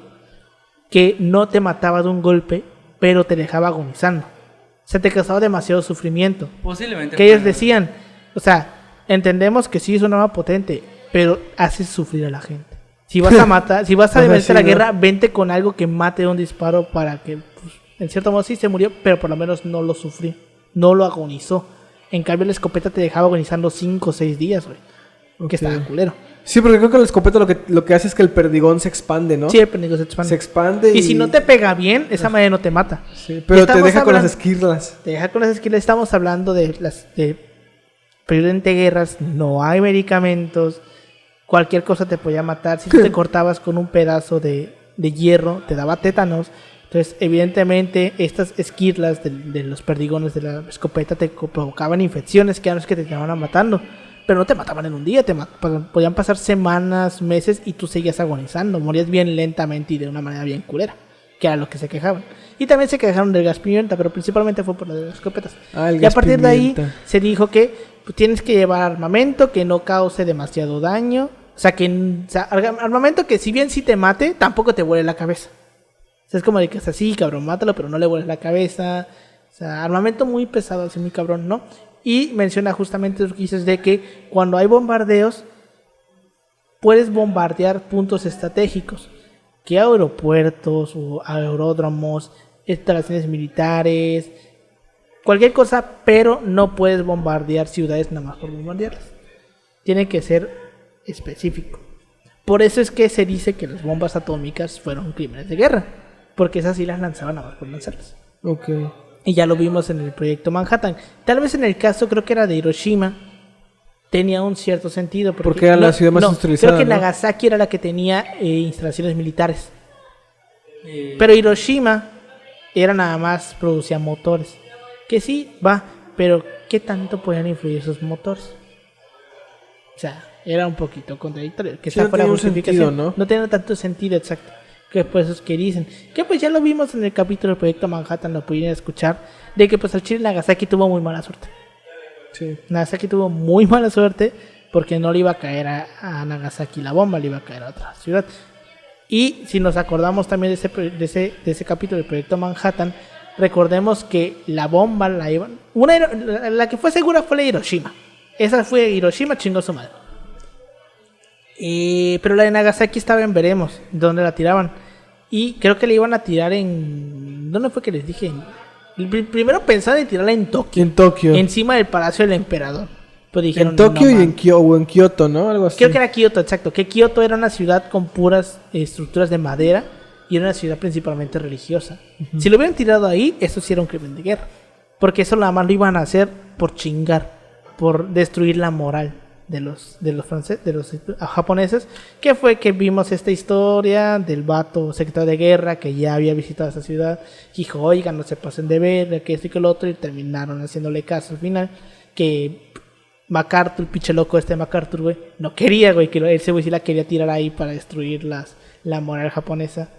que no te mataba de un golpe, pero te dejaba agonizando. O sea, te causaba demasiado sufrimiento. Posiblemente. Que ellos fue- decían, o sea, entendemos que sí es un arma potente, pero haces sufrir a la gente. Si vas a matar, si vas a O sea, vencer sí, la ¿no? guerra, vente con algo que mate de un disparo para que, pues, en cierto modo sí se murió, pero por lo menos no lo sufrió, no lo agonizó. En cambio la escopeta te dejaba agonizando 5 o 6 días, güey. Ok. Que estaba culero. Sí, porque creo que la escopeta lo que hace es que el perdigón se expande, ¿no? Sí, el pendejo se expande. Se expande Y si no te pega bien, esa madre no te mata. Sí, pero te Estamos deja con las hablando- esquirlas. Te deja con las esquinas. Estamos hablando de periodo de guerras, no hay medicamentos, cualquier cosa te podía matar. Si tú te cortabas con un pedazo de hierro, te daba tétanos. Entonces, evidentemente, estas esquirlas de los perdigones de la escopeta te provocaban infecciones que eran las que te estaban matando. Pero no te mataban en un día, podían pasar semanas, meses y tú seguías agonizando. Morías bien lentamente y de una manera bien culera, que era lo que se quejaban. Y también se quejaron del gas pimienta, pero principalmente fue por lo de las escopetas. Ah, el Y a gas partir de ahí pimienta. se dijo que pues, tienes que llevar armamento que no cause demasiado daño. O sea, armamento que si bien sí te mate, tampoco te vuele la cabeza. O sea, es como de que es así, cabrón, mátalo, pero no le vueles la cabeza. O sea, armamento muy pesado, así muy cabrón, ¿no? Y menciona justamente lo que dices de que cuando hay bombardeos, puedes bombardear puntos estratégicos, que aeropuertos o aeródromos, instalaciones militares, cualquier cosa, pero no puedes bombardear ciudades nada más por bombardearlas. Tiene que ser específico. Por eso es que se dice que las bombas atómicas fueron crímenes de guerra, porque esas sí las lanzaban nada más por lanzarlas. Ok. Y ya lo vimos en el proyecto Manhattan. Tal vez en el caso, creo que era de Hiroshima, tenía un cierto sentido. Porque era la ciudad más industrializada, creo que ¿no? Nagasaki era la que tenía instalaciones militares. Pero Hiroshima era nada más, producía motores. Que sí, va, pero ¿qué tanto podían influir esos motores? O sea, era un poquito contradictorio. Que Sí, está no fuera de tenía un justificación. sentido, ¿no? No tenía tanto sentido, exacto. Que pues eso que dicen. Que pues ya lo vimos en el capítulo del proyecto Manhattan, lo pudieron escuchar. De que pues al Chile Nagasaki tuvo muy mala suerte. Sí. Nagasaki tuvo muy mala suerte porque no le iba a caer a Nagasaki la bomba, le iba a caer a otra ciudad. Y si nos acordamos también de ese capítulo del proyecto Manhattan, recordemos que la bomba la iban... la que fue segura fue la de Hiroshima. Esa fue Hiroshima, chingó su madre. Pero la de Nagasaki estaba en veremos, donde la tiraban. Y creo que le iban a tirar en... ¿Dónde fue que les dije? Primero pensaban en tirarla en Tokio. En Tokio. Encima del Palacio del Emperador. Pero dijeron, En Tokio "No, y man". en Kioto, ¿no? Algo así. Creo que era Kioto, exacto. Que Kioto era una ciudad con puras estructuras de madera y era una ciudad principalmente religiosa. Si lo hubieran tirado ahí, eso sí era un crimen de guerra. Porque eso nada más lo iban a hacer por chingar, por destruir la moral de los franceses, de los japoneses. Que fue que vimos esta historia del vato secretario de guerra que ya había visitado esa ciudad. Y dijo, oigan, no se pasen de ver, que esto y que lo otro. Y terminaron haciéndole caso al final. Que MacArthur, el pinche loco este de MacArthur, güey, no quería, güey, que ese güey sí la quería tirar ahí para destruir la moral japonesa.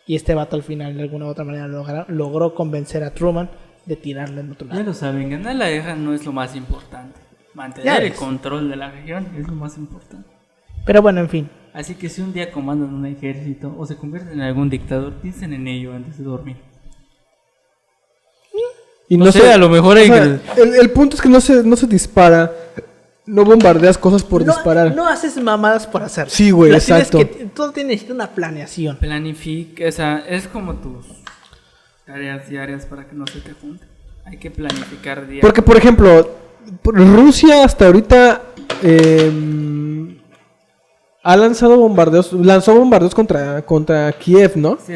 Y este vato al final de alguna u otra manera logró convencer a Truman de tirarlo en otro Ya lado. lo saben, ganar la guerra no es lo más importante. Ya Mantener el ves. control de la región es lo más importante. Pero bueno, en fin. Así que si un día comandan un ejército o se convierten en algún dictador, piensen en ello antes de dormir. Y No sé, a lo mejor o hay sea, el punto es que no se dispara, no bombardeas cosas por disparar. No haces mamadas por hacer. Sí, güey, exacto. Todo tiene una planeación. Planifica, o sea, es como tus tareas diarias para que no se te junten. Hay que planificar diariamente. Porque, por ejemplo, Rusia hasta ahorita ha lanzado lanzó bombardeos contra Kiev, ¿no? Se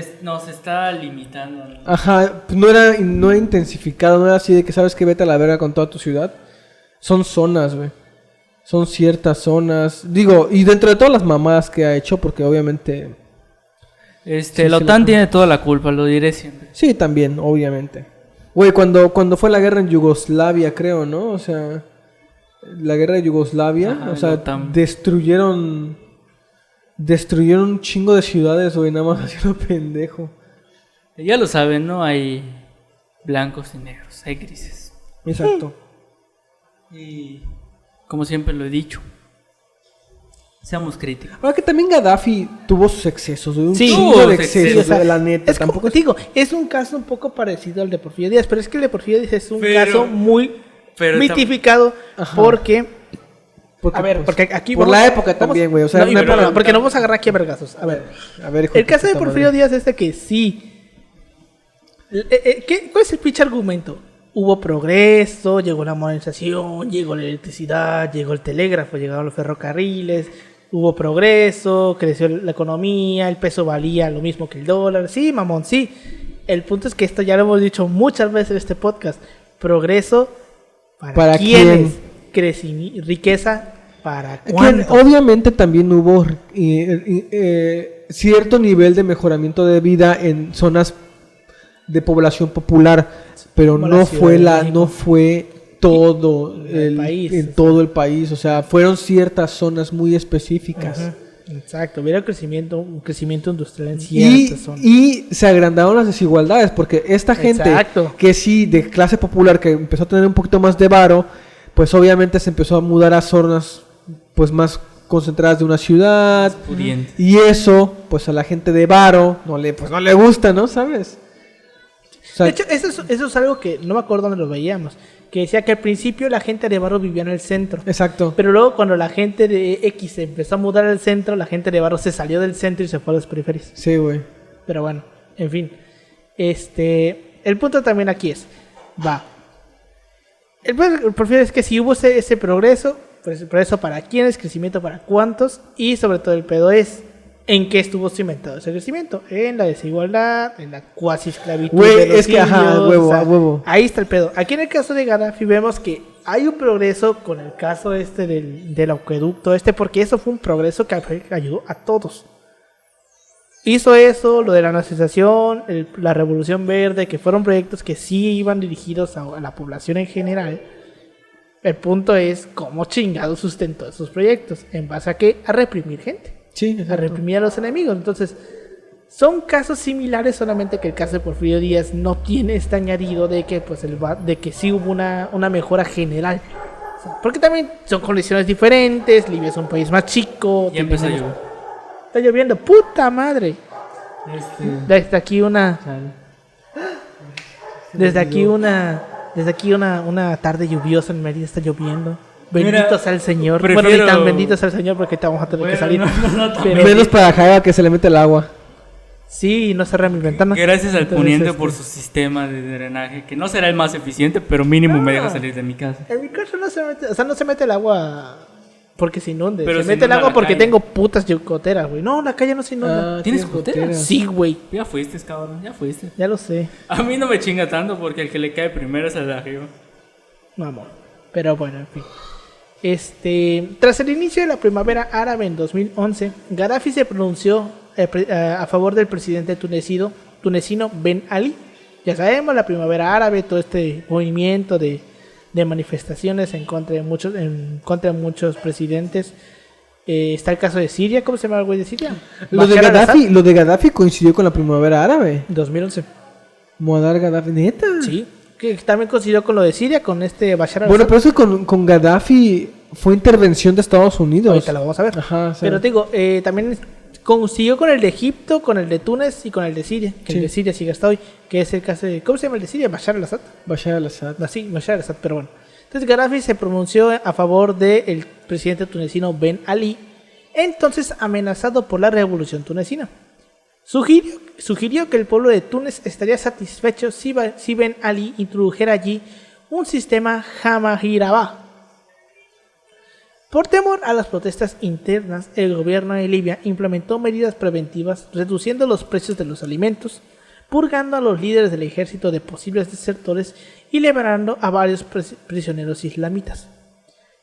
está limitando. ¿No? Ajá, no era intensificado, no era así de que sabes que vete a la verga con toda tu ciudad. Son zonas, güey. Son ciertas zonas. Digo, y dentro de todas las mamadas que ha hecho, porque obviamente... La OTAN tiene toda la culpa, lo diré siempre. Sí, también, obviamente. Güey, cuando fue la guerra en Yugoslavia, creo, ¿no? O sea, la guerra de Yugoslavia, Ajá, o sea, la OTAN. destruyeron un chingo de ciudades, güey, nada más haciendo pendejo. Ya lo saben, no hay blancos y negros, hay grises. Exacto. Y como siempre lo he dicho, seamos críticos. Ahora que también Gaddafi tuvo sus excesos, güey, un Sí, chingo tuvo de sus excesos, excesos, güey, la neta. Es Tampoco como digo, es un caso un poco parecido al de Porfirio Díaz, pero es que el de Porfirio Díaz es un caso muy pero mitificado Ajá. porque... porque, A ver, pues, porque aquí por la época también, güey, o sea, no, una pero época- porque no vamos a agarrar aquí a vergazos. A ver, hijo el caso de puta Porfirio madre. Díaz es de que sí. ¿Cuál es el pinche argumento? Hubo progreso, llegó la modernización, llegó la electricidad, llegó el telégrafo, llegaron los ferrocarriles, hubo progreso, creció la economía, el peso valía lo mismo que el dólar. Sí, mamón, sí. El punto es que esto ya lo hemos dicho muchas veces en este podcast. Progreso ¿Para quiénes, riqueza para Que cuántos. obviamente también hubo cierto nivel de mejoramiento de vida en zonas de población popular, pero Como la no Ciudad fue de no México. fue todo El país, en o sea. todo el país, o sea, fueron ciertas zonas muy específicas. Ajá, exacto, hubiera un crecimiento industrial en Y, ciertas zonas. y se agrandaron las desigualdades, porque esta gente Exacto. que sí, de clase popular, que empezó a tener un poquito más de varo, pues obviamente se empezó a mudar a zonas pues más concentradas de una ciudad. Pudiente. Y eso, pues a la gente de varo no le gusta, ¿no? ¿Sabes? O sea, De hecho, eso es algo que no me acuerdo dónde lo veíamos. Que decía que al principio la gente de barrio vivía en el centro. exacto. Pero luego cuando la gente de X se empezó a mudar al centro, la gente de barrio se salió del centro y se fue a las periferias. Sí, güey. Pero bueno, en fin. El punto también aquí es, el Porfirio es que si hubo ese progreso, pues el progreso para quiénes, crecimiento para cuántos, y sobre todo el pedo es en qué estuvo cimentado ese crecimiento, en la desigualdad, en la cuasi esclavitud. Güey, de los es que, ajá, indios, huevo, a huevo. Ahí está el pedo. Aquí en el caso de Gaddafi vemos que hay un progreso con el caso del acueducto porque eso fue un progreso que ayudó a todos. Hizo eso, lo de la nacionalización, la Revolución Verde, que fueron proyectos que sí iban dirigidos a la población en general. El punto es cómo chingado sustentó esos proyectos. ¿En base a qué? A reprimir gente. Sí, A exacto. reprimir a los enemigos. Entonces, son casos similares, solamente que el caso de Porfirio Díaz no tiene este añadido de que, pues, de que sí hubo una mejora general. O sea, porque también son condiciones diferentes. Libia es un país más chico. Ya empezó a tiene- llover. Está lloviendo, puta madre. Desde aquí una tarde lluviosa en Mérida está lloviendo. Bendito Mira, sea el Señor. prefiero- Bueno, ni tan bendito sea el Señor porque te vamos a tener que salir. No, Pero Menos para Jaiba que se le mete el agua. sí, no cerré mis ventanas. Gracias al Entonces, poniente por su sistema de drenaje, que no será el más eficiente, pero mínimo me deja salir de mi casa. En mi caso no se mete, o sea, no se mete el agua porque se inunde. Pero se se mete el inunda agua la porque calle. tengo putas goteras, güey. No, la calle no se inunda. ¿Tienes goteras? Sí, güey. Ya fuiste, cabrón, ya fuiste. Ya lo sé. A mí no me chinga tanto porque el que le cae primero es el de arriba. Vamos. Pero bueno, en fin. Tras el inicio de la primavera árabe en 2011, Gaddafi se pronunció a favor del presidente tunecino Ben Ali. Ya sabemos, la primavera árabe, todo este movimiento de manifestaciones en contra de muchos presidentes Está el caso de Siria. ¿Cómo se llama el güey de Siria? Lo de Bashar al-Assad, Gaddafi, coincidió con la primavera árabe. 2011. Muammar Gaddafi, neta. Sí. Que también coincidió con lo de Siria, con este Bashar al-Assad. Bueno, pero eso con Gaddafi fue intervención de Estados Unidos. Ahorita lo vamos a ver. Ajá, sí. Pero te digo, también consiguió con el de Egipto, con el de Túnez y con el de Siria. Que Sí. el de Siria sigue hasta hoy. Que es el caso de... ¿Cómo se llama el de Siria? Bashar al-Assad. Bashar al-Assad. No, sí, Bashar al-Assad, pero bueno. Entonces Gaddafi se pronunció a favor del presidente tunecino Ben Ali, entonces amenazado por la revolución tunecina. Sugirió que el pueblo de Túnez estaría satisfecho si Ben Ali introdujera allí un sistema Jamahiraba. Por temor a las protestas internas, el gobierno de Libia implementó medidas preventivas reduciendo los precios de los alimentos, purgando a los líderes del ejército de posibles desertores y liberando a varios prisioneros islamitas.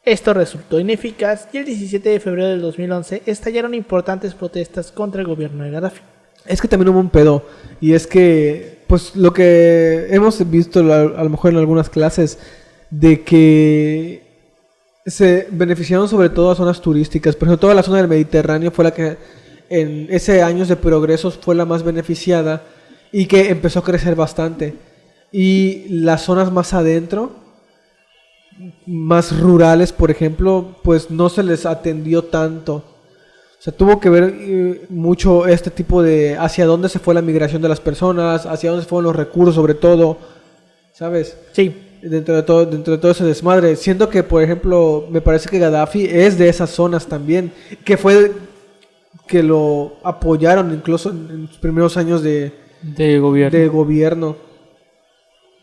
Esto resultó ineficaz y el 17 de febrero del 2011 estallaron importantes protestas contra el gobierno de Gaddafi. Es que también hubo un pedo. Y es que, pues lo que hemos visto a lo mejor en algunas clases, de que se beneficiaron sobre todo a zonas turísticas. Por ejemplo, toda la zona del Mediterráneo fue la que en ese años de progresos fue la más beneficiada y que empezó a crecer bastante. Y las zonas más adentro, más rurales, por ejemplo, pues no se les atendió tanto. O sea, tuvo que ver mucho este tipo de hacia dónde se fue la migración de las personas, hacia dónde se fueron los recursos, sobre todo, ¿sabes? Sí. Dentro de todo ese desmadre. Siento que, por ejemplo, me parece que Gaddafi es de esas zonas también, que fue que lo apoyaron incluso en sus primeros años de gobierno.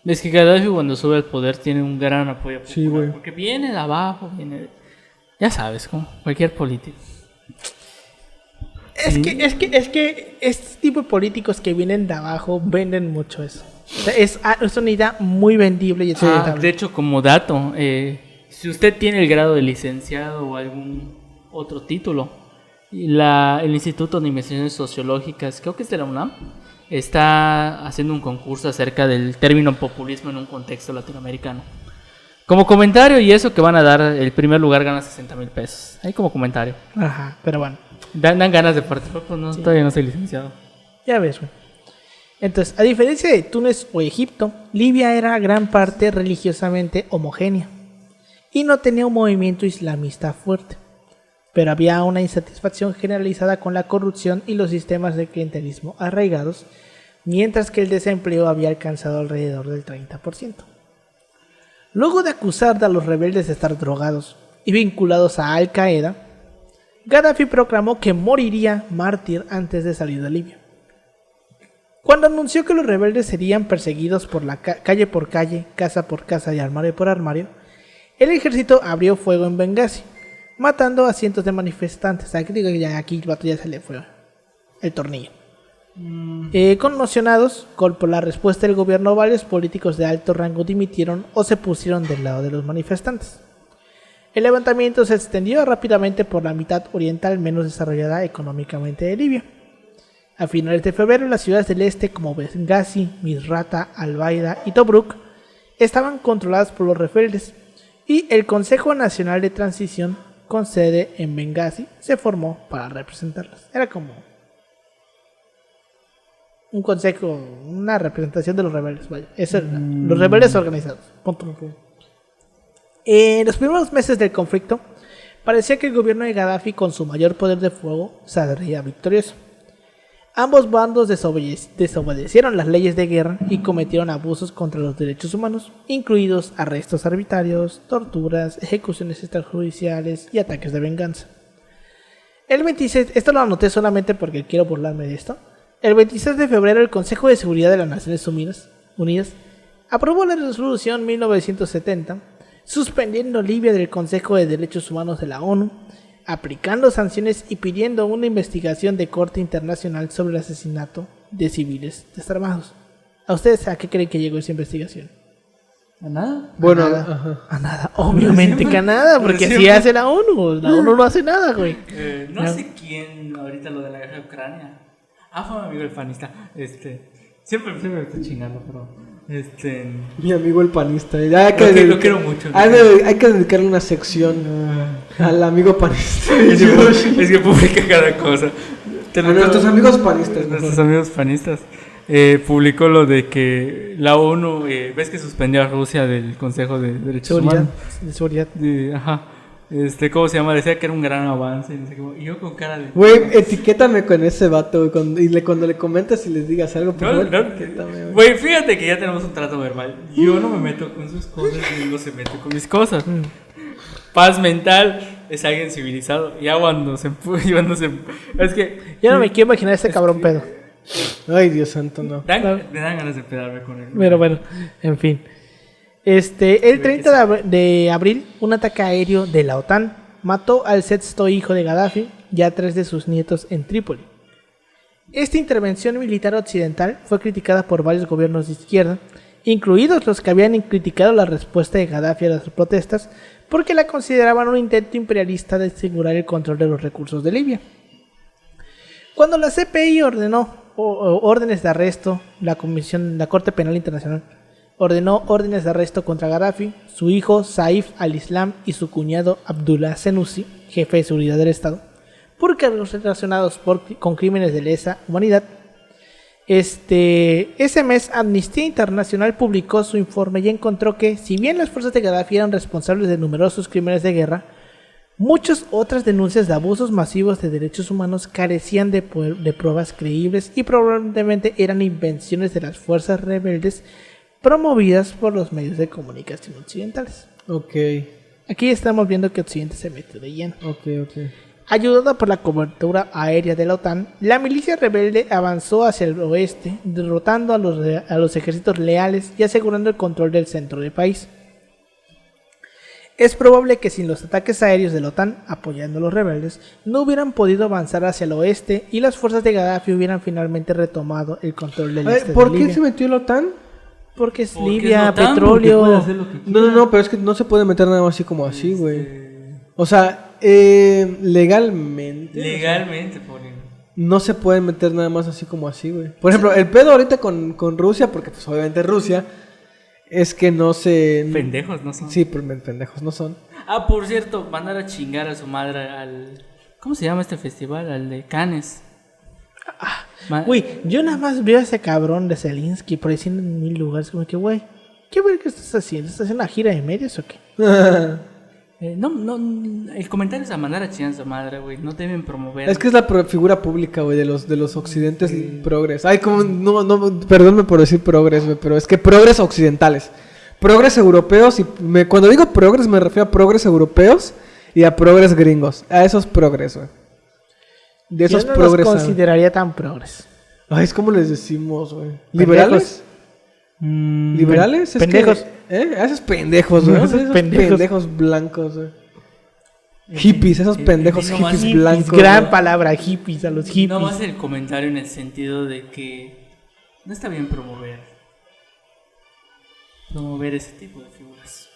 Es que Gaddafi cuando sube al poder tiene un gran apoyo popular, Sí, güey. porque viene de abajo, ya sabes, como cualquier político. Es que este tipo de políticos que vienen de abajo venden mucho eso. O sea, es una idea muy vendible y aceptable. De hecho, como dato, si usted tiene el grado de licenciado o algún otro título, el Instituto de Investigaciones Sociológicas, creo que es de la UNAM, está haciendo un concurso acerca del término populismo en un contexto latinoamericano. Como comentario, y eso que van a dar, el primer lugar gana 60,000 pesos. Ahí como comentario. Ajá, pero bueno. Dan ganas de participar, pues no, Sí. Todavía no soy licenciado. Ya ves, güey. Entonces, a diferencia de Túnez o Egipto, Libia era gran parte religiosamente homogénea y no tenía un movimiento islamista fuerte. Pero había una insatisfacción generalizada con la corrupción y los sistemas de clientelismo arraigados, mientras que el desempleo había alcanzado alrededor del 30%. Luego de acusar a los rebeldes de estar drogados y vinculados a Al-Qaeda, Gaddafi proclamó que moriría mártir antes de salir de Libia. Cuando anunció que los rebeldes serían perseguidos por la calle por calle, casa por casa y armario por armario, el ejército abrió fuego en Benghazi, matando a cientos de manifestantes. Aquí digo que ya aquí el vato ya se le fue el tornillo. Conmocionados por la respuesta del gobierno, varios políticos de alto rango dimitieron o se pusieron del lado de los manifestantes. El levantamiento se extendió rápidamente por la mitad oriental menos desarrollada económicamente de Libia. A finales de febrero, las ciudades del este como Benghazi, Misrata, Al-Baida y Tobruk estaban controladas por los rebeldes y el Consejo Nacional de Transición, con sede en Benghazi, se formó para representarlas. Era como un consejo, una representación de los rebeldes, vaya. Eso era, los rebeldes organizados. Punto. En los primeros meses del conflicto, parecía que el gobierno de Gaddafi, con su mayor poder de fuego, saldría victorioso. Ambos bandos desobedecieron las leyes de guerra y cometieron abusos contra los derechos humanos, incluidos arrestos arbitrarios, torturas, ejecuciones extrajudiciales y ataques de venganza. El 26, esto lo anoté solamente porque quiero burlarme de esto. El 26 de febrero, el Consejo de Seguridad de las Naciones Unidas aprobó la resolución 1970, suspendiendo Libia del Consejo de Derechos Humanos de la ONU, aplicando sanciones y pidiendo una investigación de corte internacional sobre el asesinato de civiles desarmados. ¿A ustedes a qué creen que llegó esa investigación? ¿A nada? Bueno, a nada. ajá. A nada, obviamente que a nada, porque así hace la ONU. La ONU no hace nada, güey. No sé quién ahorita lo de la guerra de Ucrania. Fue mi amigo el fanista. Siempre me estoy chingando, pero Mi amigo el panista. Ya Lo quiero mucho. Hay que dedicarle una sección al amigo panista. Es que publica cada cosa. A nuestros amigos panistas. Nuestros amigos panistas. Publicó lo de que la ONU, ves que suspendió a Rusia del Consejo de Derechos Humanos. De seguridad. Ajá. ¿Cómo se llama? Decía que era un gran avance. No sé cómo. Y yo con cara de... Güey, etiquétame con ese vato, güey. Cuando le comentes y les digas algo, por favor, etiquétame, güey. Fíjate que ya tenemos un trato verbal. Yo no me meto con sus cosas y él no se mete con mis cosas. Paz mental es alguien civilizado. Ya cuando se... Es que... Yo no me quiero imaginar ese cabrón pedo. Ay, Dios santo, no. Me dan ganas de pedarme con él. Pero bueno, en fin. El 30 de abril, un ataque aéreo de la OTAN mató al sexto hijo de Gaddafi y a 3 de sus nietos en Trípoli. Esta intervención militar occidental fue criticada por varios gobiernos de izquierda, incluidos los que habían criticado la respuesta de Gaddafi a las protestas, porque la consideraban un intento imperialista de asegurar el control de los recursos de Libia. Cuando la CPI ordenó órdenes de arresto, la Corte Penal Internacional ordenó órdenes de arresto contra Gaddafi, su hijo Saif al-Islam y su cuñado Abdullah Senussi, jefe de seguridad del Estado, por cargos relacionados con crímenes de lesa humanidad. Ese mes Amnistía Internacional publicó su informe y encontró que, si bien las fuerzas de Gaddafi eran responsables de numerosos crímenes de guerra, muchas otras denuncias de abusos masivos de derechos humanos carecían de pruebas creíbles y probablemente eran invenciones de las fuerzas rebeldes promovidas por los medios de comunicación occidentales. Ok. Aquí estamos viendo que Occidente se metió de lleno. Ok. Ayudada por la cobertura aérea de la OTAN, la milicia rebelde avanzó hacia el oeste, derrotando a los ejércitos leales y asegurando el control del centro del país. Es probable que sin los ataques aéreos de la OTAN apoyando a los rebeldes, no hubieran podido avanzar hacia el oeste y las fuerzas de Gaddafi hubieran finalmente retomado el control del este de Libia. ¿Por qué se metió la OTAN? Porque es Libia, petróleo... No, pero es que no se puede meter nada más así como así, güey. O sea, legalmente... no se puede meter nada más así como así, güey. Por ejemplo, el pedo ahorita con Rusia, porque pues obviamente Rusia... Es que no se... Pendejos no son. Sí, pendejos no son. Ah, por cierto, mandar a chingar a su madre al... ¿Cómo se llama este festival? Al de Cannes. Güey, yo nada más veo a ese cabrón de Zelensky por ahí en 1000 lugares. Como que, güey, ¿qué estás haciendo? ¿Estás haciendo una gira de medios o qué? No, el comentario es a mandar a chingar a su madre, güey. No deben promover. Es que es la figura pública, güey, de los occidentes progres. Ay, como, no, perdónme por decir progres, güey, pero es que progres occidentales. Progres europeos, y cuando digo progres me refiero a progres europeos y a progres gringos. A esos progres, güey. De esos yo no progres. Los consideraría tan progres. Ay, es como les decimos, güey. ¿Liberales? ¿Liberales? Pendejos. A esos pendejos, güey. Esos pendejos blancos, güey. Hippies, esos pendejos hippies blancos. Gran güey. palabra, hippies, a los hippies. No más el comentario en el sentido de que no está bien promover ese tipo de figuras.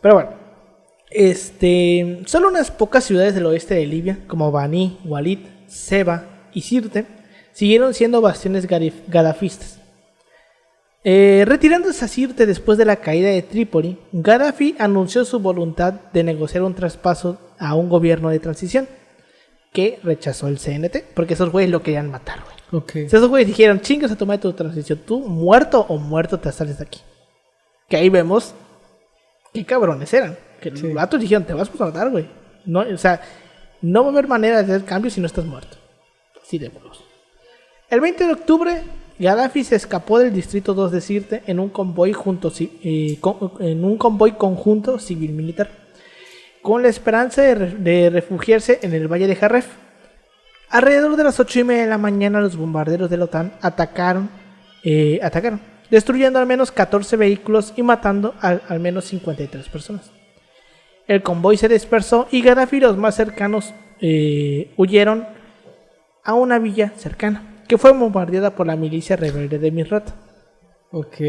Pero bueno, solo unas pocas ciudades del oeste de Libia, como Bani, Walid, Seba y Sirte, siguieron siendo bastiones gadafistas. Retirándose a Sirte después de la caída de Trípoli, Gaddafi anunció su voluntad de negociar un traspaso a un gobierno de transición, que rechazó el CNT, porque esos güeyes lo querían matar, güey. Okay. Si esos güeyes dijeron, chingas a tomar tu transición, tú muerto o muerto te sales de aquí. Que ahí vemos qué cabrones eran. Que los vatos dijeron, te vas a matar, güey. No, o sea, no va a haber manera de hacer cambios si no estás muerto. Así de huevos. El 20 de octubre, Gaddafi se escapó del distrito 2 de Sirte en un convoy conjunto civil-militar, con la esperanza de refugiarse en el valle de Jarref. Alrededor de las 8:30 de la mañana, los bombarderos de la OTAN atacaron, destruyendo al menos 14 vehículos y matando al menos 53 personas. El convoy se dispersó y Gaddafi y los más cercanos huyeron a una villa cercana, que fue bombardeada por la milicia rebelde de Misrata. Ok.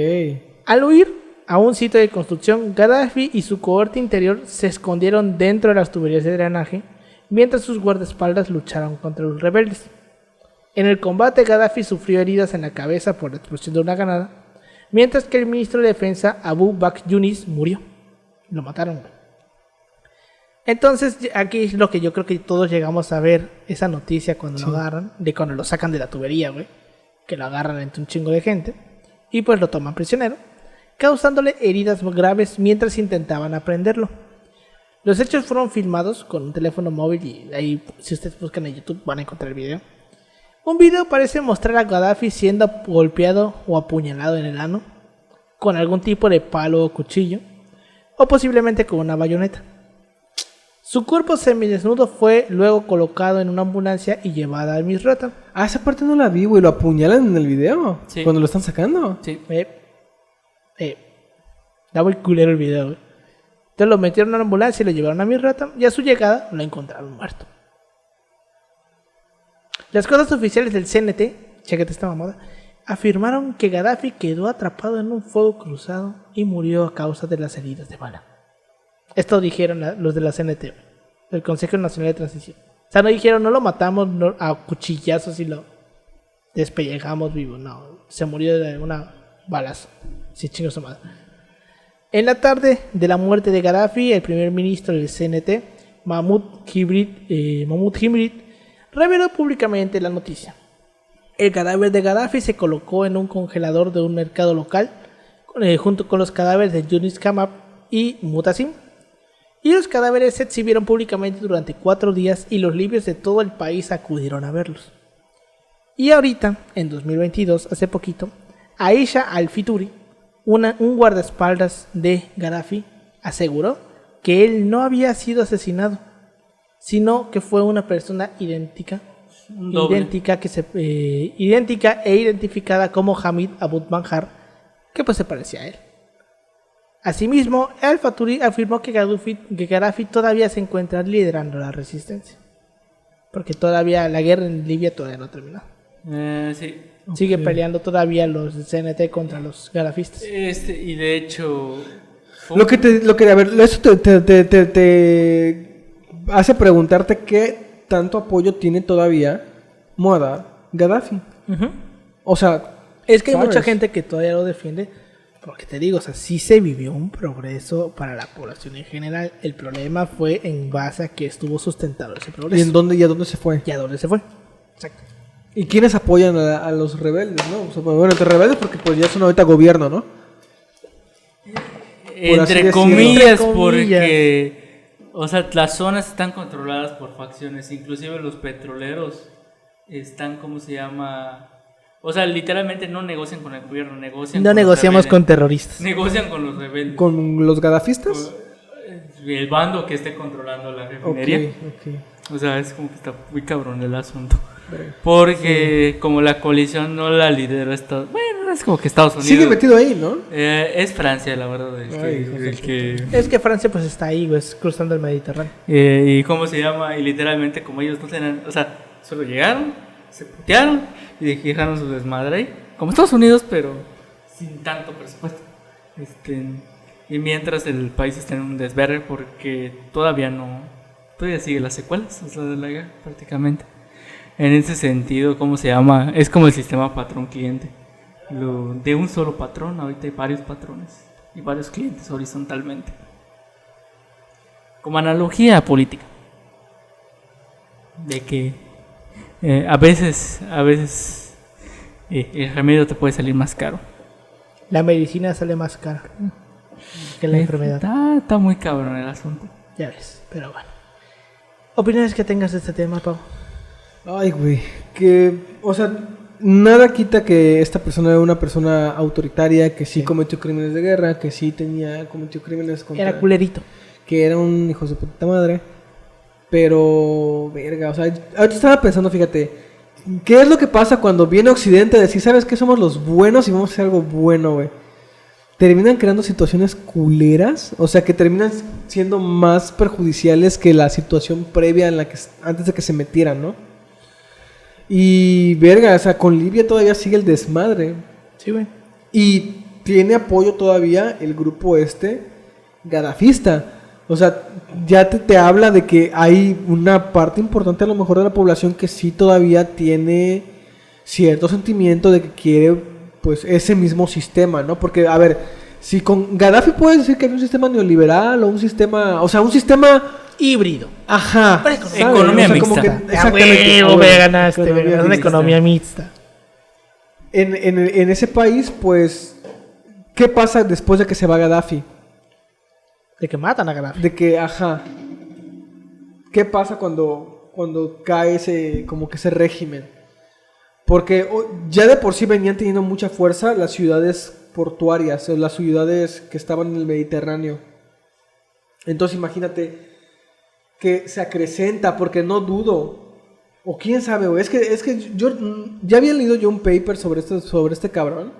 Al huir a un sitio de construcción, Gaddafi y su cohorte interior se escondieron dentro de las tuberías de drenaje, mientras sus guardaespaldas lucharon contra los rebeldes. En el combate, Gaddafi sufrió heridas en la cabeza por la explosión de una granada, mientras que el ministro de Defensa, Abu Bakr Yunis, murió. Lo mataron. Entonces, aquí es lo que yo creo que todos llegamos a ver, esa noticia cuando lo agarran, de cuando lo sacan de la tubería, güey, que lo agarran entre un chingo de gente, y pues lo toman prisionero, causándole heridas graves mientras intentaban aprenderlo. Los hechos fueron filmados con un teléfono móvil y ahí, si ustedes buscan en YouTube, van a encontrar el video. Un video parece mostrar a Gaddafi siendo golpeado o apuñalado en el ano con algún tipo de palo o cuchillo, o posiblemente con una bayoneta. Su cuerpo semidesnudo fue luego colocado en una ambulancia y llevada al Misrata. Ah, esa parte no la vi, güey. ¿Lo apuñalan en el video? Sí. Cuando lo están sacando. Sí. Da muy culero el video, güey. Entonces lo metieron en una ambulancia y lo llevaron a Misrata, y a su llegada lo encontraron muerto. Las cuentas oficiales del CNT, chécate esta mamada, afirmaron que Gaddafi quedó atrapado en un fuego cruzado y murió a causa de las heridas de bala. Esto dijeron los de la CNT, el Consejo Nacional de Transición. O sea, no dijeron, no lo matamos a cuchillazos y lo despellejamos vivo. No, se murió de una balazo. Sí, chingo su madre. En la tarde de la muerte de Gaddafi, el primer ministro del CNT, Mahmoud Himrit, reveló públicamente la noticia. El cadáver de Gaddafi se colocó en un congelador de un mercado local, junto con los cadáveres de Yunis Kamab y Mutasim. Y los cadáveres se exhibieron públicamente durante 4 días y los libios de todo el país acudieron a verlos. Y ahorita, en 2022, hace poquito, Aisha Al-Fituri, un guardaespaldas de Gaddafi, aseguró que él no había sido asesinado, sino que fue una persona idéntica e identificada como Hamid Abu Manjar, que pues se parecía a él. Asimismo, Al-Fituri afirmó que Gaddafi todavía se encuentra liderando la resistencia, porque todavía la guerra en Libia todavía no ha terminado. Sí. Sigue peleando todavía los CNT contra los gadafistas. Y de hecho... Eso te hace preguntarte qué tanto apoyo tiene todavía Muammar Gaddafi. Uh-huh. O sea, es que hay ¿sabes? mucha gente que todavía lo defiende, porque te digo, o sea, sí se vivió un progreso para la población en general. El problema fue en base a que estuvo sustentado ese progreso. ¿Y a dónde se fue? ¿Y a dónde se fue? Exacto. ¿Y quiénes apoyan a los rebeldes, no? O sea, bueno, entre rebeldes porque pues ya son ahorita gobierno, ¿no? Entre comillas, porque... O sea, las zonas están controladas por facciones. Inclusive los petroleros están, ¿cómo se llama? O sea, literalmente no negocian con el gobierno, negocian No con negociamos los con terroristas. Negocian con los rebeldes. ¿Con los gadafistas? El bando que esté controlando la refinería. Okay. O sea, es como que está muy cabrón el asunto. Porque como la coalición no la lidera Estados Unidos. Bueno, es como que Estados Unidos. Sigue metido ahí, ¿no? Es Francia, la verdad. Es que Francia pues está ahí, güey, cruzando el Mediterráneo. ¿Y cómo se llama? Y literalmente como ellos no tenían... O sea, solo llegaron, se putearon y dejaron su desmadre ahí. Como Estados Unidos, pero sin tanto presupuesto. Y mientras el país está en un desvergue porque todavía sigue las secuelas, o sea, de la guerra prácticamente. En ese sentido, ¿cómo se llama? Es como el sistema patrón-cliente. De un solo patrón, ahorita hay varios patrones y varios clientes horizontalmente. Como analogía política. De que a veces el remedio te puede salir más caro. La medicina sale más cara que la enfermedad. Está muy cabrón el asunto. Ya ves, pero bueno. ¿Opiniones que tengas de este tema, Pau? Ay, güey, o sea, nada quita que esta persona era una persona autoritaria, que sí cometió crímenes de guerra, que sí cometió crímenes contra... Era culerito. Que era un hijo de puta madre, pero, verga, o sea, ahorita estaba pensando, fíjate, ¿qué es lo que pasa cuando viene Occidente a decir, ¿sabes qué? Somos los buenos y vamos a hacer algo bueno, güey? Terminan creando situaciones culeras, o sea, que terminan siendo más perjudiciales que la situación previa en la que antes de que se metieran, ¿no? Y verga, o sea, con Libia todavía sigue el desmadre. Sí, güey. Y tiene apoyo todavía el grupo gadafista. O sea, ya te habla de que hay una parte importante a lo mejor de la población que sí todavía tiene cierto sentimiento de que quiere, pues, ese mismo sistema, ¿no? Porque, a ver, si con Gaddafi puedes decir que había un sistema neoliberal o un sistema, o sea, un sistema híbrido. ajá, Pero ¿sabes? economía como mixta. que, exactamente, Huevo, güey, me ganaste, me economía ganaste una mixta. economía mixta. En ese país, pues, ¿qué pasa después de que se va Gaddafi? De que matan a Gaddafi. De que, ajá, ¿qué pasa cuando cae como que ese régimen? Porque ya de por sí venían teniendo mucha fuerza las ciudades portuarias, o las ciudades que estaban en el Mediterráneo. Entonces imagínate que se acrecenta, porque no dudo, o quién sabe, güey, es que yo ya había leído yo un paper sobre este cabrón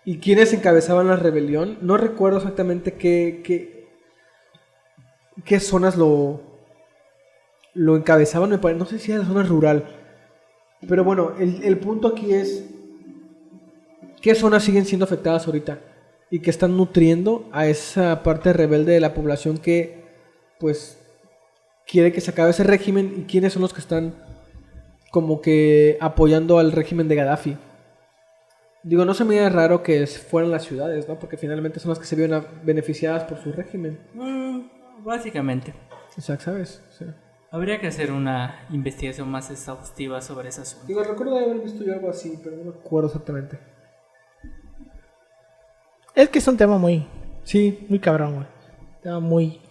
y quienes encabezaban la rebelión. No recuerdo exactamente qué zonas lo encabezaban, no sé si era la zona rural. Pero bueno, el punto aquí es qué zonas siguen siendo afectadas ahorita y que están nutriendo a esa parte rebelde de la población que, pues, quiere que se acabe ese régimen, y quiénes son los que están como que apoyando al régimen de Gaddafi. Digo, no se me hace raro que fueran las ciudades, ¿no? Porque finalmente son las que se vieron beneficiadas por su régimen. Básicamente. O sea, ¿sabes? O sea, Habría que hacer una investigación más exhaustiva sobre ese asunto. digo, recuerdo de haber visto yo algo así, pero no me acuerdo exactamente. Es que es un tema muy, Sí, muy cabrón, güey. Tema muy...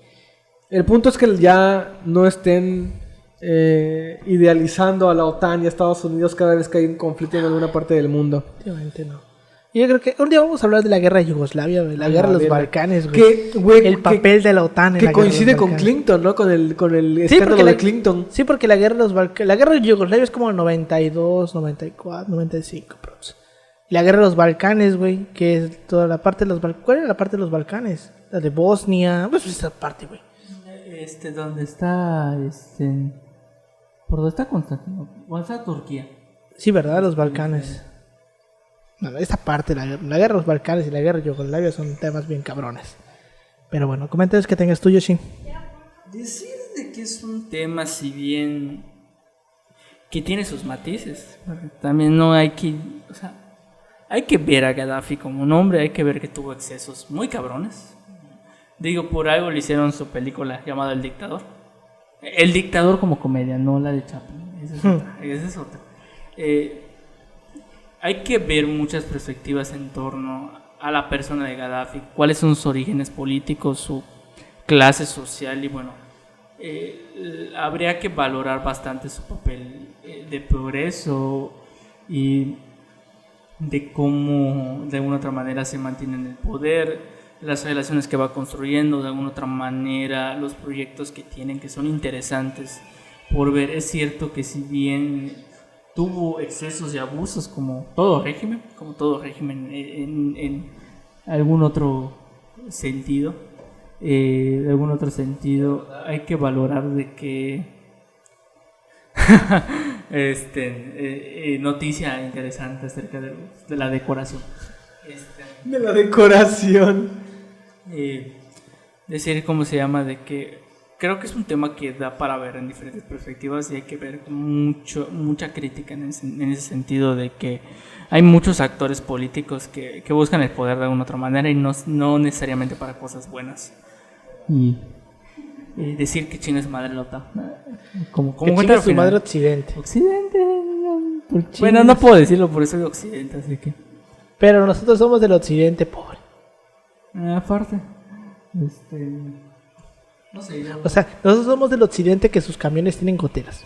el punto es que ya no estén idealizando a la OTAN y a Estados Unidos cada vez que hay un conflicto en alguna parte del mundo. Efectivamente no. Y yo creo que un día vamos a hablar de la guerra de Yugoslavia, güey. La guerra de los verga. Balcanes, güey. Que, güey, El papel de la OTAN en que la guerra de los coincide con Balcanes. Clinton, ¿no? Con el Sí, escándalo porque de Clinton. Sí, porque la guerra de los Balcanes... La guerra de Yugoslavia es como el 92, 94, 95, props. Y la guerra de los Balcanes, güey, que es toda la parte de los Balcanes. ¿Cuál era la parte de los Balcanes? La de Bosnia, pues esa parte, güey. ¿Dónde está? ¿Por dónde está Constantinopla? ¿Dónde está Turquía? Sí, ¿verdad? Los Balcanes. Bueno, esta parte, la guerra de los Balcanes y la guerra de Yugoslavia son temas bien cabrones. Pero bueno, comentarios que tengas tú, Yoshi. Decir de que es un tema, si bien que tiene sus matices, también no hay que, o sea, hay que ver a Gaddafi como un hombre, hay que ver que tuvo excesos muy cabrones. Digo, por algo le hicieron su película llamada El Dictador. El Dictador como comedia, no la de Chaplin. Esa es otra. Hay que ver muchas perspectivas en torno a la persona de Gaddafi, cuáles son sus orígenes políticos, su clase social y bueno, habría que valorar bastante su papel de progreso y de cómo de alguna otra manera se mantiene en el poder, las relaciones que va construyendo, de alguna otra manera los proyectos que tienen que son interesantes por ver. Es cierto que si bien tuvo excesos y abusos como todo régimen en algún otro sentido, hay que valorar de que noticia interesante acerca de la decoración. De la decoración. Decir cómo se llama, de que creo que es un tema que da para ver en diferentes perspectivas y hay que ver mucha crítica en ese sentido de que hay muchos actores políticos que buscan el poder de alguna otra manera y no necesariamente para cosas buenas. Y decir que chinga su madre la OTAN. Como Que chingue su madre Occidente. Occidente. Bueno, no puedo decirlo, por eso de Occidente, así que. Pero nosotros somos del Occidente, pobre. Aparte. No sé. O sea, nosotros somos del Occidente que sus camiones tienen goteras.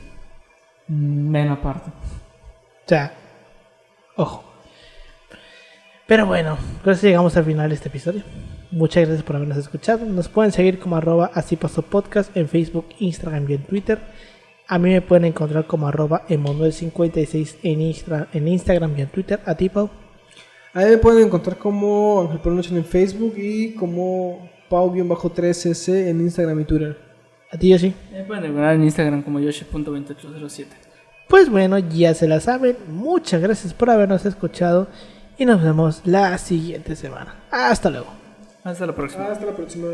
Menos aparte. O sea, ojo. Pero bueno, con eso llegamos al final de este episodio. Muchas gracias por habernos escuchado. Nos pueden seguir como @asipasopodcast en Facebook, Instagram y en Twitter. A mí me pueden encontrar como @emanuel56 en Instagram y en Twitter. A ti, Pau. Ahí me pueden encontrar como Ángel Pronuncian en Facebook y como Pau-3S en Instagram y Twitter. A ti, Yoshi. Me pueden encontrar en Instagram como yoshi.2807. Pues bueno, ya se la saben. Muchas gracias por habernos escuchado. Y nos vemos la siguiente semana. Hasta luego. Hasta la próxima. Hasta la próxima.